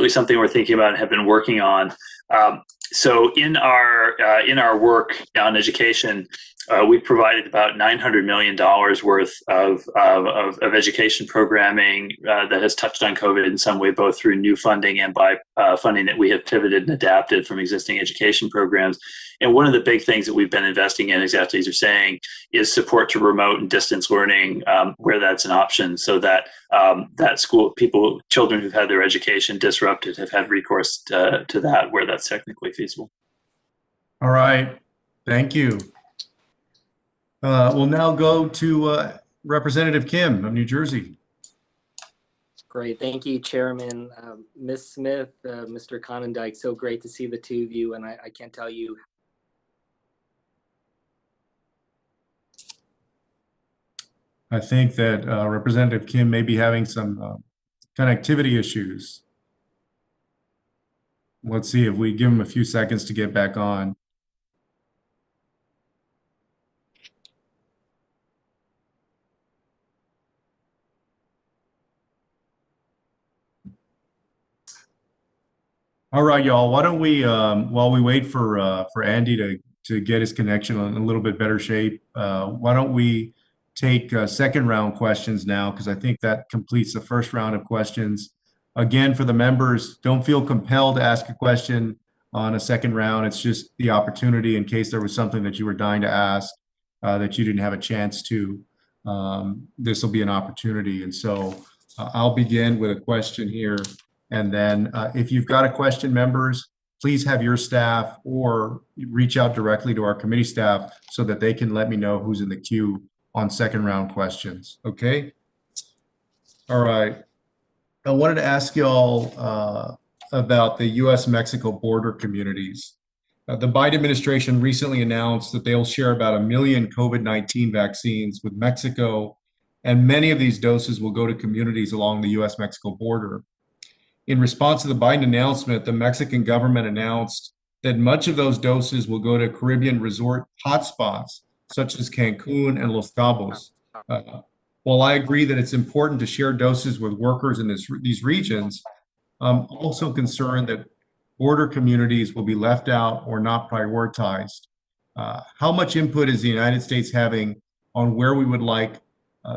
something we're thinking about and have been working on. So in our work on education, we've provided about $900 million worth of education programming that has touched on COVID in some way, both through new funding and by funding that we have pivoted and adapted from existing education programs. And one of the big things that we've been investing in, exactly as you're saying, is support to remote and distance learning where that's an option, so that children who've had their education disrupted have had recourse to that where that's technically feasible. All right, thank you. We'll now go to Representative Kim of New Jersey. Great, thank you, Chairman. Ms. Smith, Mr. Konyndyk, so great to see the two of you, and I can't tell you. I think that Representative Kim may be having some connectivity issues. Let's see if we give him a few seconds to get back on. All right, y'all. Why don't we, while we wait for Andy to get his connection in a little bit better shape, why don't we take second round questions now, because I think that completes the first round of questions. Again, for the members, don't feel compelled to ask a question on a second round. It's just the opportunity in case there was something that you were dying to ask that you didn't have a chance to. This will be an opportunity. And so I'll begin with a question here. And then if you've got a question, members, please have your staff or reach out directly to our committee staff so that they can let me know who's in the queue on second round questions. Okay. All right. I wanted to ask y'all about the U.S.-Mexico border communities. The Biden administration recently announced that they'll share about 1 million COVID-19 vaccines with Mexico, and many of these doses will go to communities along the U.S.-Mexico border. In response to the Biden announcement, the Mexican government announced that much of those doses will go to Caribbean resort hotspots, such as Cancun and Los Cabos. While I agree that it's important to share doses with workers in these regions, I'm also concerned that border communities will be left out or not prioritized. How much input is the United States having on where we would like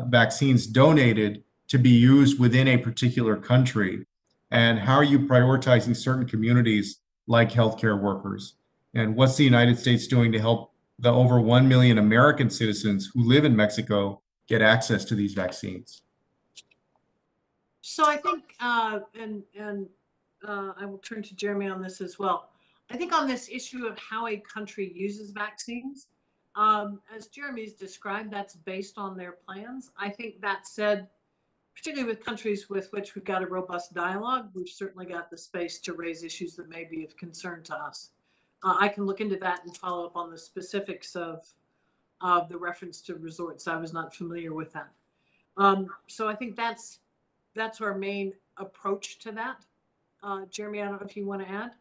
vaccines donated to be used within a particular country? And how are you prioritizing certain communities like healthcare workers? And what's the United States doing to help the over 1 million American citizens who live in Mexico get access to these vaccines? So I think, I will turn to Jeremy on this as well. I think on this issue of how a country uses vaccines, as Jeremy's described, that's based on their plans. I think that said, particularly with countries with which we've got a robust dialogue, we've certainly got the space to raise issues that may be of concern to us. I can look into that and follow up on the specifics of the reference to resorts. I was not familiar with that. So I think that's our main approach to that. Jeremy, I don't know if you want to add.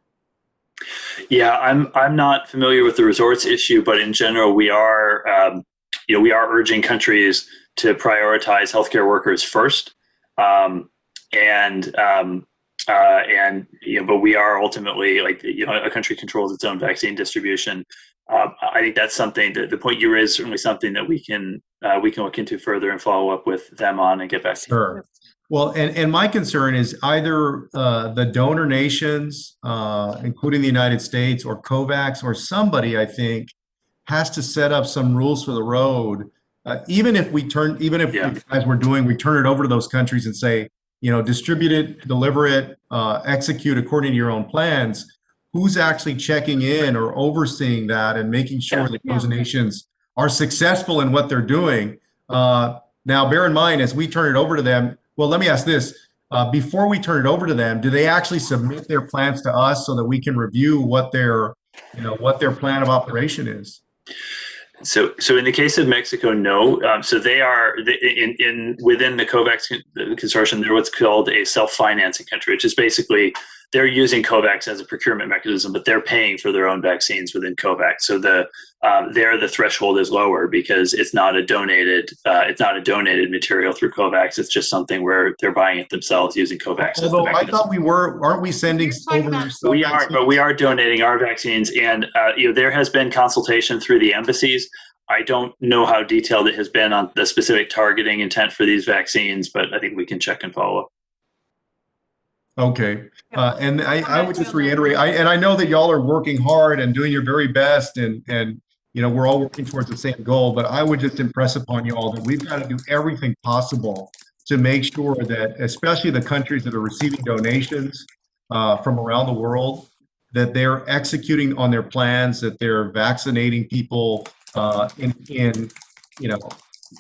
Yeah, I'm not familiar with the resorts issue, but in general, we are we are urging countries to prioritize healthcare workers first, but we are ultimately, a country controls its own vaccine distribution. I think that's something that the point you raised is certainly something that we can look into further and follow up with them on and get back to you. Sure. Well, and my concern is either the donor nations, including the United States, or COVAX, or somebody, I think, has to set up some rules for the road. Even if we turn it over to those countries and say, distribute it, deliver it, execute according to your own plans. Who's actually checking in or overseeing that and making sure that those nations are successful in what they're doing? Now, bear in mind, as we turn it over to them, well, let me ask this. Before we turn it over to them, do they actually submit their plans to us so that we can review what their plan of operation is? So in the case of Mexico, no. So they are within the COVAX consortium. They're what's called a self-financing country, which is basically they're using COVAX as a procurement mechanism, but they're paying for their own vaccines within COVAX. So the threshold is lower because it's not a donated material through COVAX. It's just something where they're buying it themselves using COVAX. Although I thought aren't we sending over? We are donating our vaccines, and there has been consultation through the embassies. I don't know how detailed it has been on the specific targeting intent for these vaccines, but I think we can check and follow up. Okay. And I would just reiterate, I know that y'all are working hard and doing your very best, and we're all working towards the same goal, but I would just impress upon you all that we've got to do everything possible to make sure that, especially the countries that are receiving donations from around the world, that they're executing on their plans, that they're vaccinating people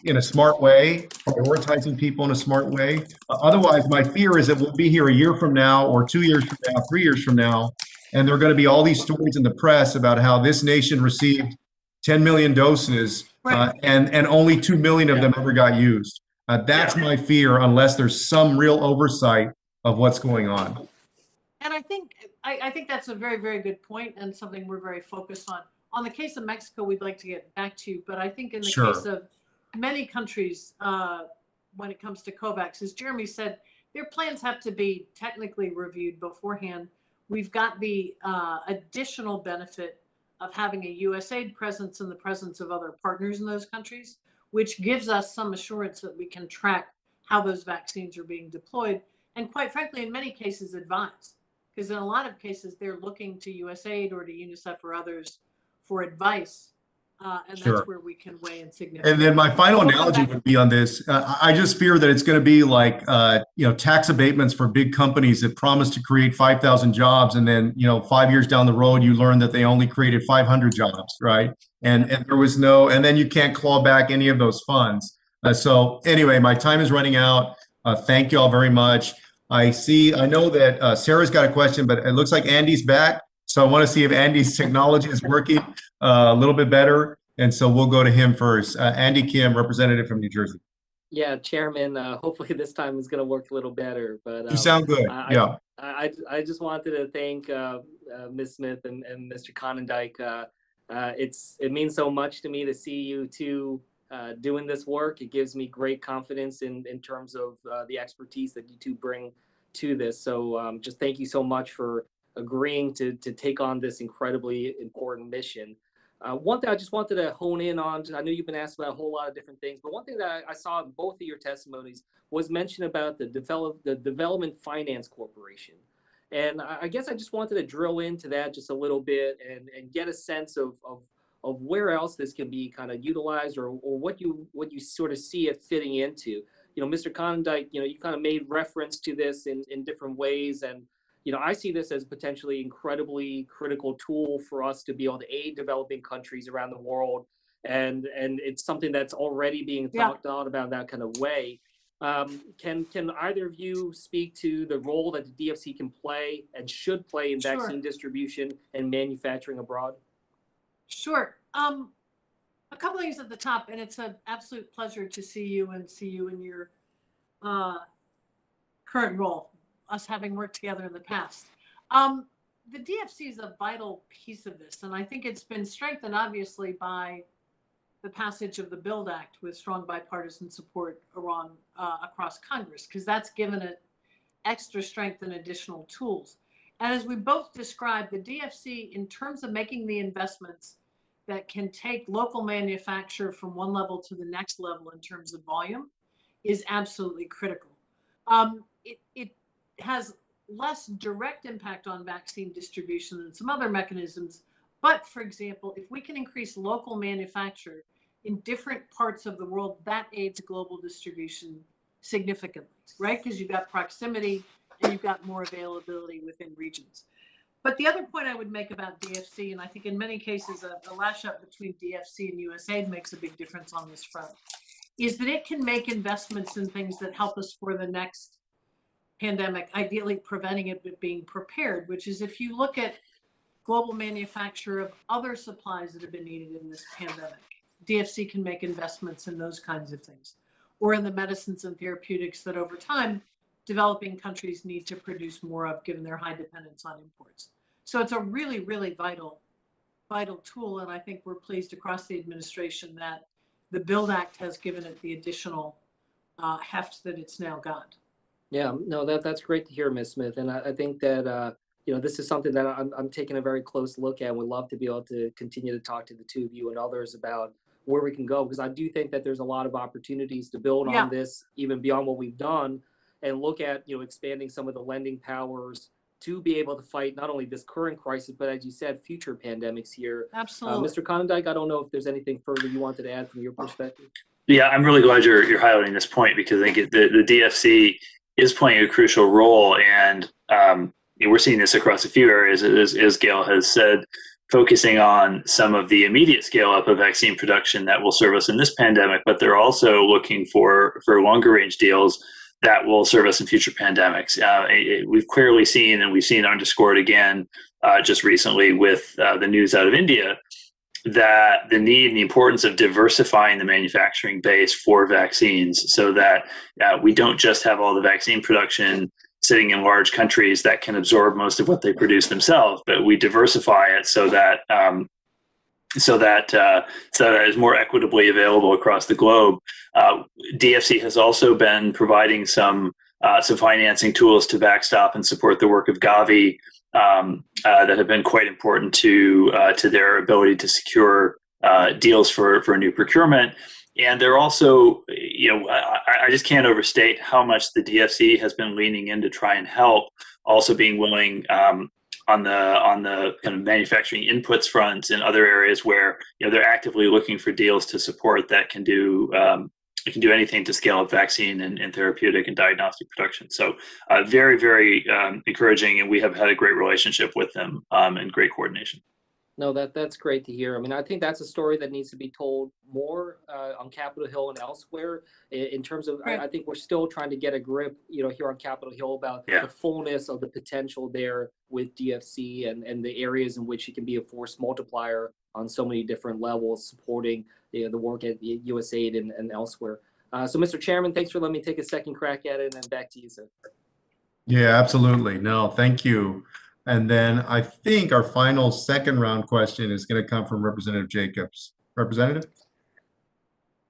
in a smart way, prioritizing people in a smart way. Otherwise, my fear is that we'll be here a year from now, or 2 years from now, 3 years from now, and there are going to be all these stories in the press about how this nation received 10 million doses, and only 2 million of them ever got used. That's my fear, unless there's some real oversight of what's going on. And I think that's a very, very good point, and something we're very focused on. On the case of Mexico, we'd like to get back to you, but I think in the case of many countries, when it comes to COVAX, as Jeremy said, their plans have to be technically reviewed beforehand. We've got the additional benefit of having a USAID presence and the presence of other partners in those countries, which gives us some assurance that we can track how those vaccines are being deployed, and quite frankly, in many cases, advise. Because in a lot of cases, they're looking to USAID or to UNICEF or others for advice. And that's where we can weigh in significantly. And then my final analogy would be on this. I just fear that it's going to be like, tax abatements for big companies that promise to create 5,000 jobs. And then, 5 years down the road, you learn that they only created 500 jobs, right? And there was and then you can't claw back any of those funds. So anyway, my time is running out. Thank you all very much. I know that Sarah's got a question, but it looks like Andy's back. So I want to see if Andy's technology is working a little bit better. And so we'll go to him first. Andy Kim, representative from New Jersey. Yeah, Chairman, hopefully this time is going to work a little better. But you sound good. I just wanted to thank Ms. Smith and Mr. Konyndyk. It means so much to me to see you two doing this work. It gives me great confidence in terms of the expertise that you two bring to this. So just thank you so much for agreeing to take on this incredibly important mission. One thing I just wanted to hone in on, I know you've been asked about a whole lot of different things, but one thing that I saw in both of your testimonies was mention about the Development Finance Corporation. And I guess I just wanted to drill into that just a little bit and get a sense of where else this can be kind of utilized, or what you sort of see it fitting into. Mr. Konyndyk, you kind of made reference to this in different ways, and I see this as potentially incredibly critical tool for us to be able to aid developing countries around the world, and it's something that's already being talked about that kind of way. Can either of you speak to the role that the DFC can play and should play in vaccine distribution and manufacturing abroad? Sure. A couple things at the top, and it's an absolute pleasure to see you in your current role, us having worked together in the past. The DFC is a vital piece of this, and I think it's been strengthened obviously by the passage of the BUILD Act with strong bipartisan support across Congress, because that's given it extra strength and additional tools. And as we both described, the DFC, in terms of making the investments that can take local manufacture from one level to the next level in terms of volume, is absolutely critical. It has less direct impact on vaccine distribution than some other mechanisms. But for example, if we can increase local manufacture in different parts of the world, that aids global distribution significantly, right? Because you've got proximity and you've got more availability within regions. But the other point I would make about DFC, and I think in many cases a lash up between DFC and USAID makes a big difference on this front, is that it can make investments in things that help us for the next pandemic, ideally preventing it but being prepared, which is if you look at global manufacture of other supplies that have been needed in this pandemic, DFC can make investments in those kinds of things, or in the medicines and therapeutics that over time developing countries need to produce more of, given their high dependence on imports. So it's a really, really vital tool, and I think we're pleased across the administration that the BUILD Act has given it the additional heft that it's now got. Yeah, no, that's great to hear, Ms. Smith, and I think that this is something that I'm taking a very close look at. Would love to be able to continue to talk to the two of you and others about where we can go, because I do think that there's a lot of opportunities to build on this, even beyond what we've done, and look at expanding some of the lending powers to be able to fight not only this current crisis, but as you said, future pandemics here. Absolutely. Mr. Konyndyk, I don't know if there's anything further you wanted to add from your perspective. Yeah, I'm really glad you're highlighting this point, because I think the DFC is playing a crucial role, and we're seeing this across a few areas, as Gayle has said, focusing on some of the immediate scale up of vaccine production that will serve us in this pandemic, but they're also looking for longer range deals that will serve us in future pandemics. We've clearly seen, and we've seen underscored again just recently with the news out of India, that the need and the importance of diversifying the manufacturing base for vaccines, so that we don't just have all the vaccine production sitting in large countries that can absorb most of what they produce themselves, but we diversify it so that it is more equitably available across the globe. DFC has also been providing some financing tools to backstop and support the work of Gavi that have been quite important to their ability to secure deals for new procurement. And they're also, I just can't overstate how much the DFC has been leaning in to try and help, also being willing on the kind of manufacturing inputs front and other areas where they're actively looking for deals to support that can do anything to scale up vaccine and therapeutic and diagnostic production. So very, very encouraging, and we have had a great relationship with them and great coordination. No, that's great to hear. I mean, I think that's a story that needs to be told more on Capitol Hill and elsewhere. In terms of, I think we're still trying to get a grip, here on Capitol Hill about the fullness of the potential there with DFC and the areas in which it can be a force multiplier on so many different levels, supporting the work at USAID and elsewhere. So, Mr. Chairman, thanks for letting me take a second crack at it, and back to you, sir. Yeah, absolutely. No, thank you. And then I think our final second round question is going to come from Representative Jacobs. Representative?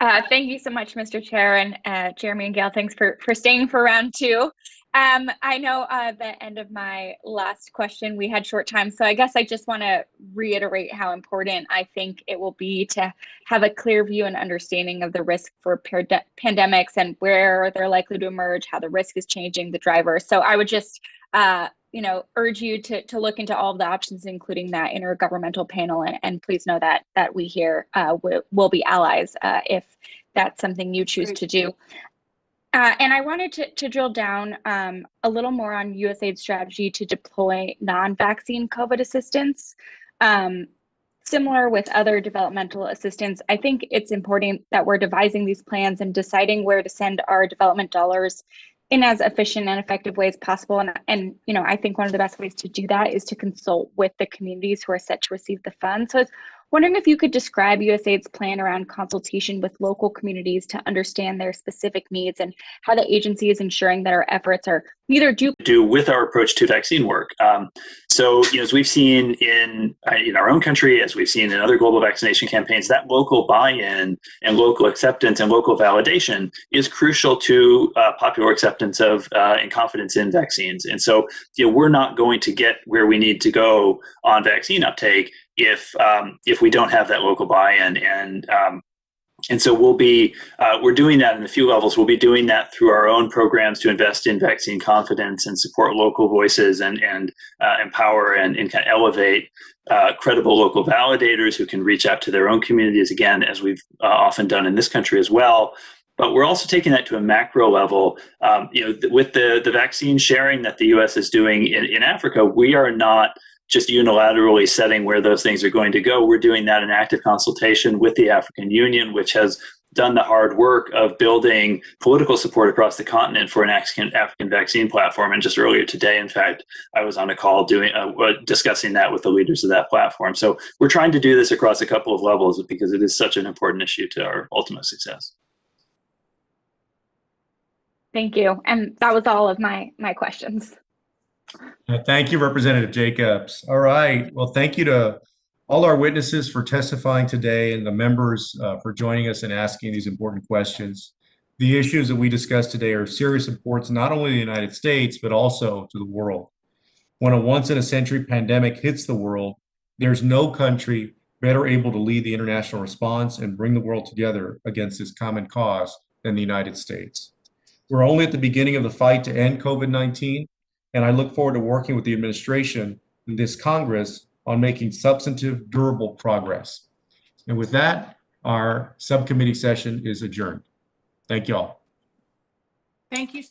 Thank you so much, Mr. Chair, and Jeremy and Gayle, thanks for staying for round two. I know the end of my last question, we had short time. So I guess I just want to reiterate how important I think it will be to have a clear view and understanding of the risk for pandemics and where they're likely to emerge, how the risk is changing, the drivers. So I would just, urge you to look into all of the options, including that intergovernmental panel. And please know that we here will be allies if that's something you choose to do. And I wanted to drill down a little more on USAID's strategy to deploy non-vaccine COVID assistance. Similar with other developmental assistance, I think it's important that we're devising these plans and deciding where to send our development dollars in as efficient and effective ways possible. And I think one of the best ways to do that is to consult with the communities who are set to receive the funds. So I was wondering if you could describe USAID's plan around consultation with local communities to understand their specific needs and how the agency is ensuring that our efforts are neither do with our approach to vaccine work. So, as we've seen in our own country, as we've seen in other global vaccination campaigns, that local buy-in and local acceptance and local validation is crucial to popular acceptance of and confidence in vaccines. And so, we're not going to get where we need to go on vaccine uptake if we don't have that local buy-in. And so we're doing that in a few levels. We'll be doing that through our own programs to invest in vaccine confidence and support local voices and empower and kind of elevate credible local validators who can reach out to their own communities, again, as we've often done in this country as well. But we're also taking that to a macro level. With the vaccine sharing that the U.S. is doing in Africa, we are not just unilaterally setting where those things are going to go. We're doing that in active consultation with the African Union, which has done the hard work of building political support across the continent for an African vaccine platform. And just earlier today, in fact, I was on a call discussing that with the leaders of that platform. So we're trying to do this across a couple of levels because it is such an important issue to our ultimate success. Thank you. And that was all of my questions. Thank you, Representative Jacobs. All right. Well, thank you to all our witnesses for testifying today and the members for joining us and asking these important questions. The issues that we discussed today are serious importance, not only to the United States, but also to the world. When a once-in-a-century pandemic hits the world, there's no country better able to lead the international response and bring the world together against this common cause than the United States. We're only at the beginning of the fight to end COVID-19. And I look forward to working with the administration and this Congress on making substantive, durable progress. And with that, our subcommittee session is adjourned. Thank you all. Thank you.